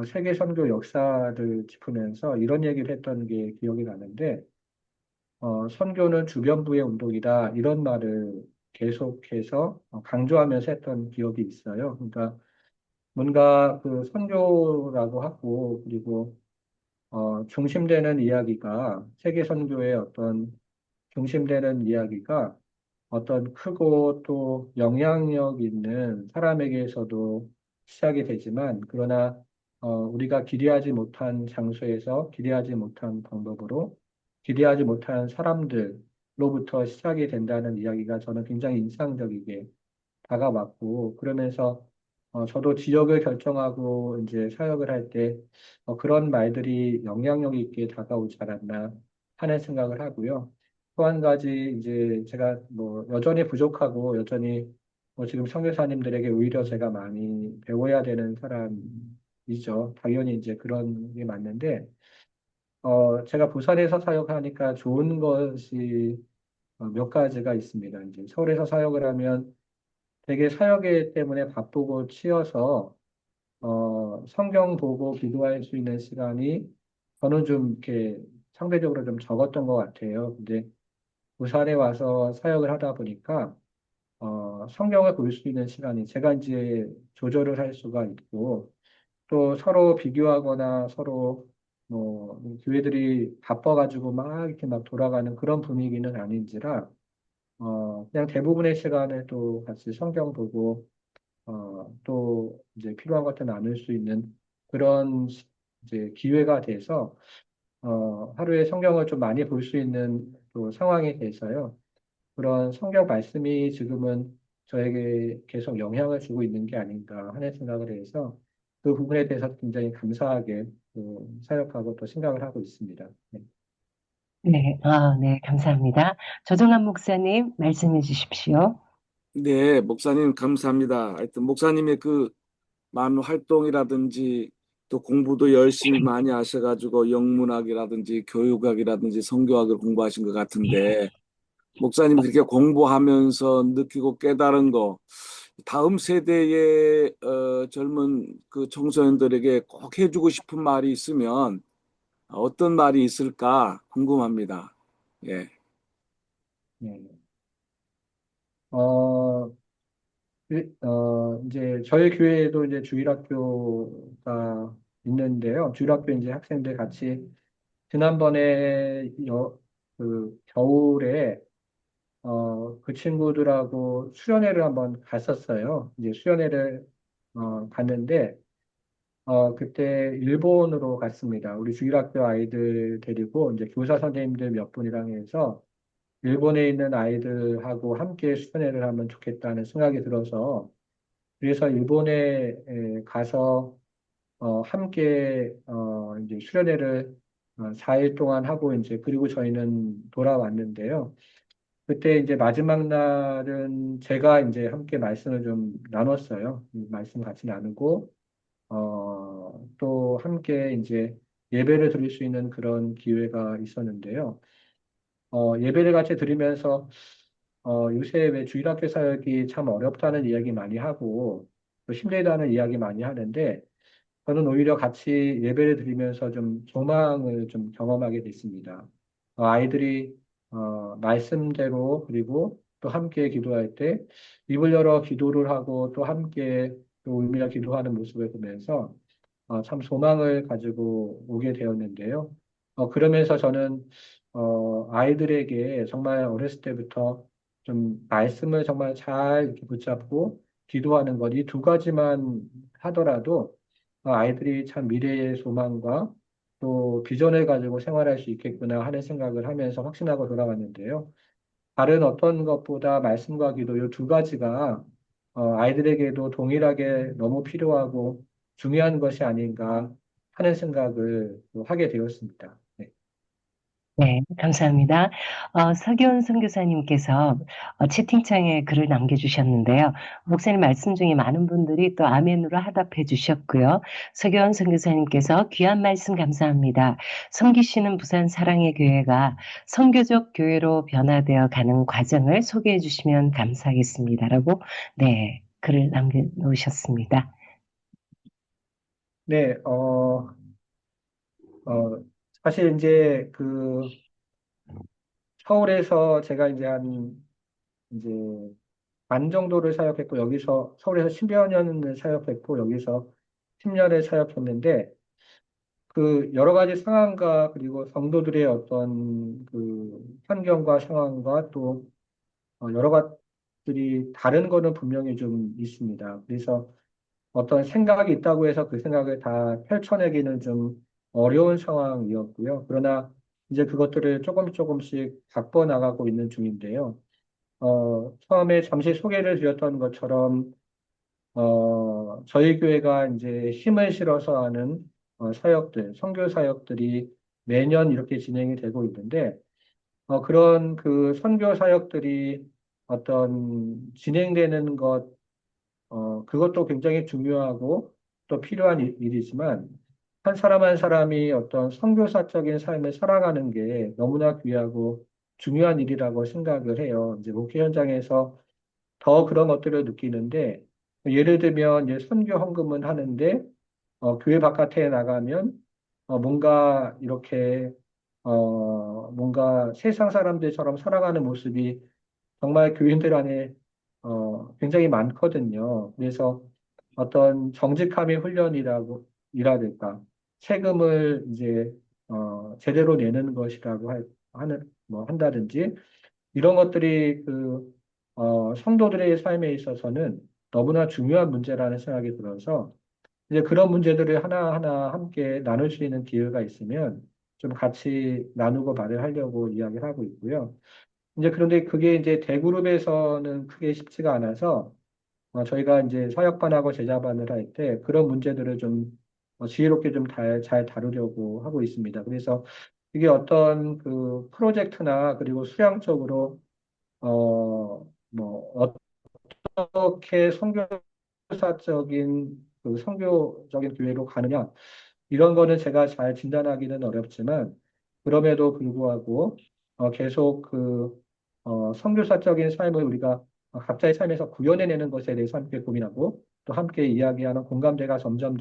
세계 선교 역사를 짚으면서 이런 얘기를 했던 게 기억이 나는데, 선교는 주변부의 운동이다. 이런 말을 계속해서 강조하면서 했던 기억이 있어요. 그러니까 뭔가 그 선교라고 하고, 그리고 중심되는 이야기가 세계 선교의 어떤 중심되는 이야기가 어떤 크고 또 영향력 있는 사람에게서도 시작이 되지만 그러나 우리가 기대하지 못한 장소에서 기대하지 못한 방법으로 기대하지 못한 사람들로부터 시작이 된다는 이야기가 저는 굉장히 인상적이게 다가왔고 그러면서 저도 지역을 결정하고 이제 사역을 할 때 그런 말들이 영향력 있게 다가오지 않았나 하는 생각을 하고요. 또 한 가지 이제 제가 뭐 여전히 부족하고 여전히 뭐 지금 선교사님들에게 오히려 제가 많이 배워야 되는 사람이죠. 당연히 이제 그런 게 맞는데 제가 부산에서 사역하니까 좋은 것이 몇 가지가 있습니다. 이제 서울에서 사역을 하면 되게 사역에 때문에 바쁘고 치여서 성경 보고 기도할 수 있는 시간이 저는 좀 이렇게 상대적으로 좀 적었던 것 같아요. 근데 부산에 와서 사역을 하다 보니까 성경을 볼 수 있는 시간이 제가 이제 조절을 할 수가 있고 또 서로 비교하거나 서로 뭐 교회들이 바빠가지고 막 이렇게 막 돌아가는 그런 분위기는 아닌지라 그냥 대부분의 시간을 또 같이 성경 보고 또 이제 필요한 것들 나눌 수 있는 그런 이제 기회가 돼서 하루에 성경을 좀 많이 볼 수 있는 또 상황이 돼서요. 그런 성경 말씀이 지금은 저에게 계속 영향을 주고 있는 게 아닌가 하는 생각을 해서 그 부분에 대해서 굉장히 감사하게 사역하고 또 생각을 하고 있습니다. 네. 네, 네, 감사합니다. 조정한 목사님 말씀해 주십시오. 네, 목사님 감사합니다. 하여튼 목사님의 그 많은 활동이라든지 또 공부도 열심히 많이 하셔가지고 영문학이라든지 교육학이라든지 성교학을 공부하신 것 같은데 목사님 그렇게 공부하면서 느끼고 깨달은 거 다음 세대의 젊은 그 청소년들에게 꼭 해주고 싶은 말이 있으면 어떤 말이 있을까 궁금합니다. 예. 네. 어, 이제 저희 교회에도 이제 주일학교가 있는데요. 주일학교 이제 학생들 같이 지난번에 그 겨울에 그 친구들하고 수련회를 한번 갔었어요. 이제 수련회를 갔는데 그때 일본으로 갔습니다. 우리 주일학교 아이들 데리고 이제 교사 선생님들 몇 분이랑 해서 일본에 있는 아이들하고 함께 수련회를 하면 좋겠다는 생각이 들어서 그래서 일본에 가서 함께 이제 수련회를 4일 동안 하고 이제 그리고 저희는 돌아왔는데요. 그때 이제 마지막 날은 제가 이제 함께 말씀을 좀 나눴어요. 말씀 같이 나누고 또 함께 이제 예배를 드릴 수 있는 그런 기회가 있었는데요. 예배를 같이 드리면서 요새 왜 주일학교 사역이 참 어렵다는 이야기 많이 하고 또 힘들다는 이야기 많이 하는데 저는 오히려 같이 예배를 드리면서 좀 소망을 좀 경험하게 됐습니다. 아이들이 말씀대로 그리고 또 함께 기도할 때 입을 열어 기도를 하고 또 함께 또 울며 기도하는 모습을 보면서 참 소망을 가지고 오게 되었는데요. 그러면서 저는 아이들에게 정말 어렸을 때부터 좀 말씀을 정말 잘 이렇게 붙잡고 기도하는 것, 이 두 가지만 하더라도 아이들이 참 미래의 소망과 또 비전을 가지고 생활할 수 있겠구나 하는 생각을 하면서 확신하고 돌아왔는데요. 다른 어떤 것보다 말씀과 기도 이 두 가지가 아이들에게도 동일하게 너무 필요하고 중요한 것이 아닌가 하는 생각을 또 하게 되었습니다. 네. 네, 감사합니다. 서기원 선교사님께서 채팅창에 글을 남겨주셨는데요. 목사님 말씀 중에 많은 분들이 또 아멘으로 화답해 주셨고요. 서기원 선교사님께서 귀한 말씀 감사합니다. 섬기시는 부산 사랑의 교회가 선교적 교회로 변화되어 가는 과정을 소개해 주시면 감사하겠습니다라고 네, 글을 남겨놓으셨습니다. 네, 사실 이제 그 서울에서 제가 이제 이제 반 정도를 사역했고 여기서 서울에서 10여 년을 사역했고 여기서 10년을 사역했는데 그 여러 가지 상황과 그리고 성도들의 어떤 그 환경과 상황과 또 여러 가지들이 다른 거는 분명히 좀 있습니다. 그래서 어떤 생각이 있다고 해서 그 생각을 다 펼쳐내기는 좀 어려운 상황이었고요. 그러나 이제 그것들을 조금씩 바꿔 나가고 있는 중인데요. 처음에 잠시 소개를 드렸던 것처럼 저희 교회가 이제 힘을 실어서 하는 사역들, 선교 사역들이 매년 이렇게 진행이 되고 있는데, 그런 그 선교 사역들이 어떤 진행되는 것, 그것도 굉장히 중요하고 또 필요한 일이지만, 한 사람 한 사람이 어떤 선교사적인 삶을 살아가는 게 너무나 귀하고 중요한 일이라고 생각을 해요. 이제 목회 현장에서 더 그런 것들을 느끼는데, 예를 들면, 이제 선교 헌금은 하는데, 교회 바깥에 나가면, 뭔가 이렇게, 뭔가 세상 사람들처럼 살아가는 모습이 정말 교인들 안에, 굉장히 많거든요. 그래서 어떤 정직함의 이라든가, 세금을 이제, 제대로 내는 것이라고 한다든지, 이런 것들이 성도들의 삶에 있어서는 너무나 중요한 문제라는 생각이 들어서 이제 그런 문제들을 하나하나 함께 나눌 수 있는 기회가 있으면 좀 같이 나누고 말을 하려고 이야기를 하고 있고요. 이제 그런데 그게 이제 대그룹에서는 크게 쉽지가 않아서 저희가 이제 사역반하고 제자반을 할 때 그런 문제들을 좀 지혜롭게 좀 잘 다루려고 하고 있습니다. 그래서 이게 어떤 그 프로젝트나 그리고 수량적으로 뭐, 어떻게 선교적인 교회로 가느냐, 이런 거는 제가 잘 진단하기는 어렵지만, 그럼에도 불구하고, 계속 선교사적인 삶을 우리가 각자의 삶에서 구현해내는 것에 대해서 함께 고민하고, 또 함께 이야기하는 공감대가 점점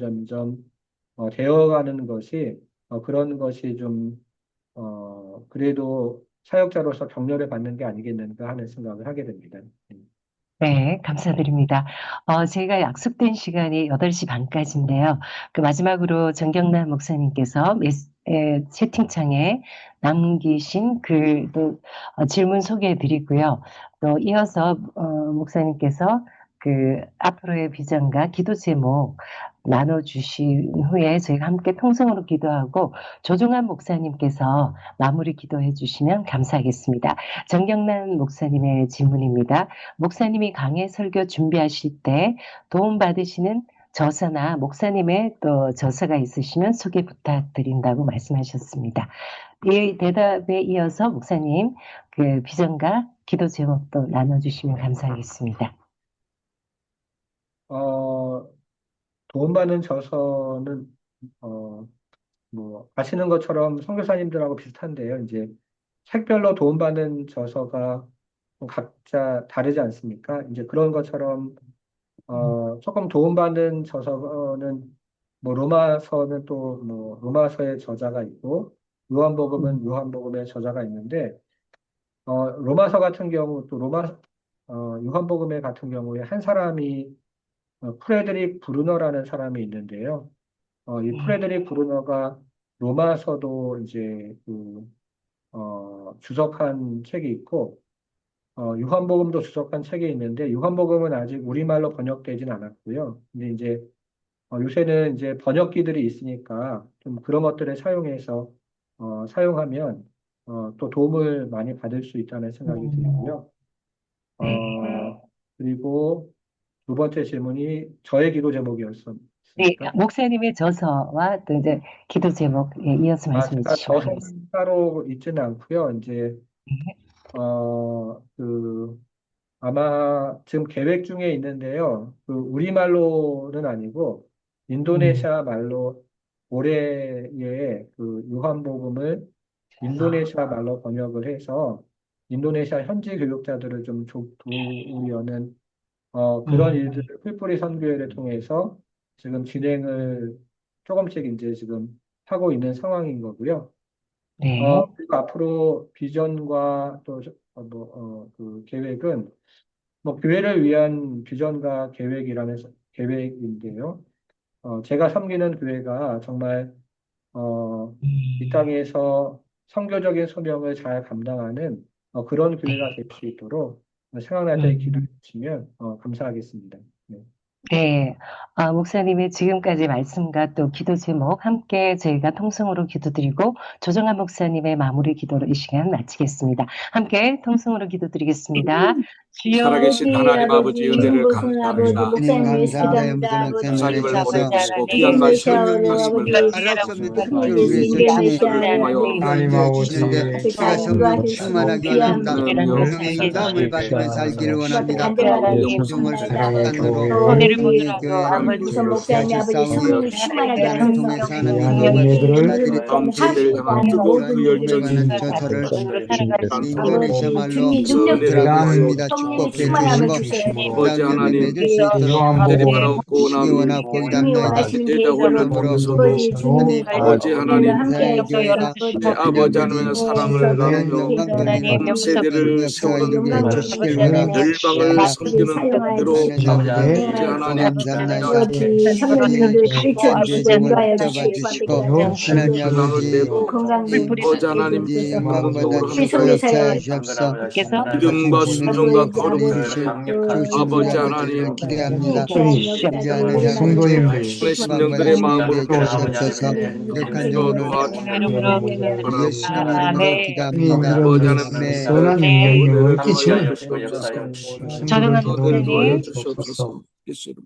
되어가는 것이 그런 것이 좀, 그래도 사역자로서 격려를 받는 게 아니겠는가 하는 생각을 하게 됩니다. 네, 감사드립니다. 저희가 약속된 시간이 8시 반까지인데요. 그 마지막으로 정경남 목사님께서 채팅창에 남기신 글도 질문 소개해 드리고요. 또 이어서 목사님께서 그 앞으로의 비전과 기도 제목 나눠주신 후에 저희가 함께 통성으로 기도하고 조종환 목사님께서 마무리 기도해 주시면 감사하겠습니다. 정경남 목사님의 질문입니다. 목사님이 강해 설교 준비하실 때 도움받으시는 저서나 목사님의 또 저서가 있으시면 소개 부탁드린다고 말씀하셨습니다. 이 대답에 이어서 목사님 그 비전과 기도 제목도 나눠주시면 감사하겠습니다. 도움받는 저서는, 아시는 것처럼 선교사님들하고 비슷한데요. 이제 책별로 도움받는 저서가 각자 다르지 않습니까? 이제 그런 것처럼, 조금 도움받는 저서는, 로마서는 또, 로마서의 저자가 있고, 요한복음은 요한복음의 저자가 있는데, 로마서 같은 경우, 또 요한복음의 같은 경우에 한 사람이, 프레드릭 브루너라는 사람이 있는데요. 이 프레드릭 브루너가 로마서도 이제 주석한 책이 있고, 요한복음도 주석한 책이 있는데, 요한복음은 아직 우리말로 번역되진 않았고요. 근데 이제, 요새는 이제 번역기들이 있으니까 좀 그런 것들을 사용해서, 사용하면, 또 도움을 많이 받을 수 있다는 생각이 들고요. 그리고 두 번째 질문이 저의 기도 네, 제목이었습니까? 목사님의 저서와 또 이제 기도 제목에 이어서 말씀해 제가 주시면 저서 되겠습니다. 따로 있지는 않고요. 이제, 아마 지금 계획 중에 있는데요. 우리말로는 아니고 인도네시아 말로 올해에 요한복음을 인도네시아 말로 번역을 해서 인도네시아 현지 교육자들을 좀 도우려는 그런 일들을 풀뿌리 선교회를 통해서 지금 진행을 조금씩 이제 지금 하고 있는 상황인 거고요. 네. 그리고 앞으로 비전과 또 그 계획은 교회를 위한 비전과 계획인데요. 제가 섬기는 교회가 정말 이 땅에서 선교적인 소명을 잘 감당하는 그런 교회가 될 수 있도록 생각날 때 기도해 주시면 감사하겠습니다. 네. 네, 목사님의 지금까지 말씀과 또 기도 제목 함께 저희가 통성으로 기도드리고 조정한 목사님의 마무리 기도로 이 시간 마치겠습니다. 함께 통성으로 기도드리겠습니다. 주여 살아계신 하나님 아버지 은혜를 보신 아버지 감사합니다. 목사님 위해서 감사합니다. 기도합니다. 목사님 아버지 목사님을 보내주시고 이 귀한 말씀 인도네시아를 하심을 아버지 말할 수 없는 특별을 아버지 위해서 인도네시아를 통하여 아버지 인도해 주시는데 다 그가 성령 인도하실 수 있는 충만하기 귀한 원합니다. 하나님이여 성령의 인도함을 받으며 살기를 아버지 원합니다. 간절하게 영성을 기도합니다. 소속단으로 또 우리 우리의 교회를 무선 목사님 아버지 지하셨사오니 성령이 충만하게 그를 하소서. 통해서 하는 우리 일감을 인도네시아 받아들이 목사님 다음 세대를 하시고자 향한 하는 뜨거운 모든 그 교회에 일들을 관한 열정이 저서를 아버지 인도네시아 말로 주님이 은혜를 능력으로 부탁하고 더하여 있습니다. 성령이 축복해 충만함을 주시고 주세요. 아버지 부담 열매 하나님 맺을 수 있도록 은혜를 도와주시기 바라옵고 나누니 원하고 주님이 이답나이다. 원하시는 제자훈련을 계획대로 그러므로 통해서도 아버지 주님이 아버지 일을 하나님 함께 인사의 교회가 아버지 내 아버지 하나님의 그날까지 사랑을 나누며 영광 돌리고 한 세대를 역사가 세우는 이루게 영광 해주시길 돌리는 열방을 원합니다. 섬기는 사용하여 대로 하나님 아버지 하나님 감사합니다. 아버지 선교사님들 가르쳐 현재 주시고 정을 인도하여 붙잡아 주시고 주시고 받게 하나님 하여 아버지 또 건강도 아버지 주시게 하나님 주옵소서. 영광 받아 영광으로 우리 주시고 성교 함께하여 사역 역사해 주옵소서. 믿음과 같은 순종과 진리를 아버지 거룩을 살려주실 또 조신들이 아버지 아버지를 하나님 기대합니다. 귀한 이제 역사들을 하느니 나누고 아버지 하나의 소망 받을 심령들의 수 있는 마음으로 데 주시옵소서. 우리 이렇게 또 오늘 도와주시기 예수님 바랍니다. 이름으로 기도합니다. 아버지 하나님 아멘. 은혜를 더하여 함께하여 주시고 주시옵소서. 역사하여 주시옵소서. 조정한 은혜를 더하여 목사님. 주시옵소서. 예수 이름.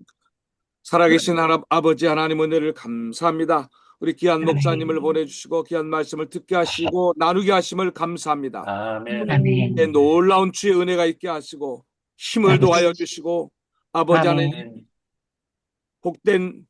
살아계신 아버지 하나님 은혜를 감사합니다. 우리 귀한 목사님을 보내주시고 귀한 말씀을 듣게 하시고 나누게 하심을 감사합니다. 아멘. 아멘. 내 놀라운 주의 은혜가 있게 하시고 힘을 더하여 주시고 아버지 하나님 아멘. 복된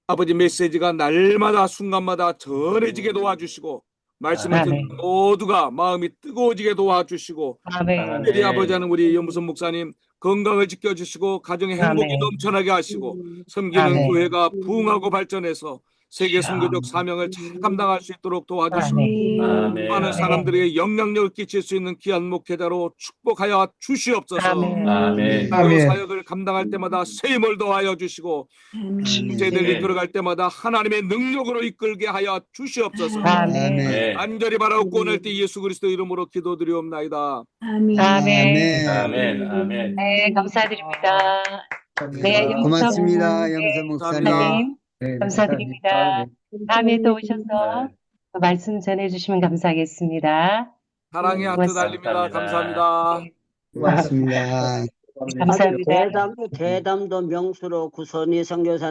아버지 메시지가 날마다 순간마다 전해지게 도와주시고 말씀을 듣는 아멘. 모두가 마음이 뜨거워지게 도와주시고 아멘. 특별히 아버지 하나님 우리 연무선 목사님 건강을 지켜주시고 가정의 행복이 아멘. 넘쳐나게 하시고 섬기는 아멘. 교회가 부흥하고 발전해서 세계 선교적 사명을 잘 감당할 수 있도록 도와주시고 아멘. 많은 사람들에게 영향력을 끼칠 수 있는 귀한 목회자로 축복하여 주시옵소서. 아멘. 그 사역을 감당할 때마다 새 힘을 더하여 주시고 형제들 이끌어갈 때마다 하나님의 능력으로 이끌게 하여 주시옵소서. 아멘. 간절히 바라옵고 오늘 때 예수 그리스도 이름으로 기도드리옵나이다. 아멘. 아멘. 아멘. 네, 감사드립니다. 네, 고맙습니다. 영서 목사님. 네, 감사드립니다. 다음에 또 오셔서 또 말씀 전해주시면 감사하겠습니다. 사랑의 하트 달립니다. 감사합니다. 고맙습니다. 감사합니다. 대담도 명수로 구선희 선교사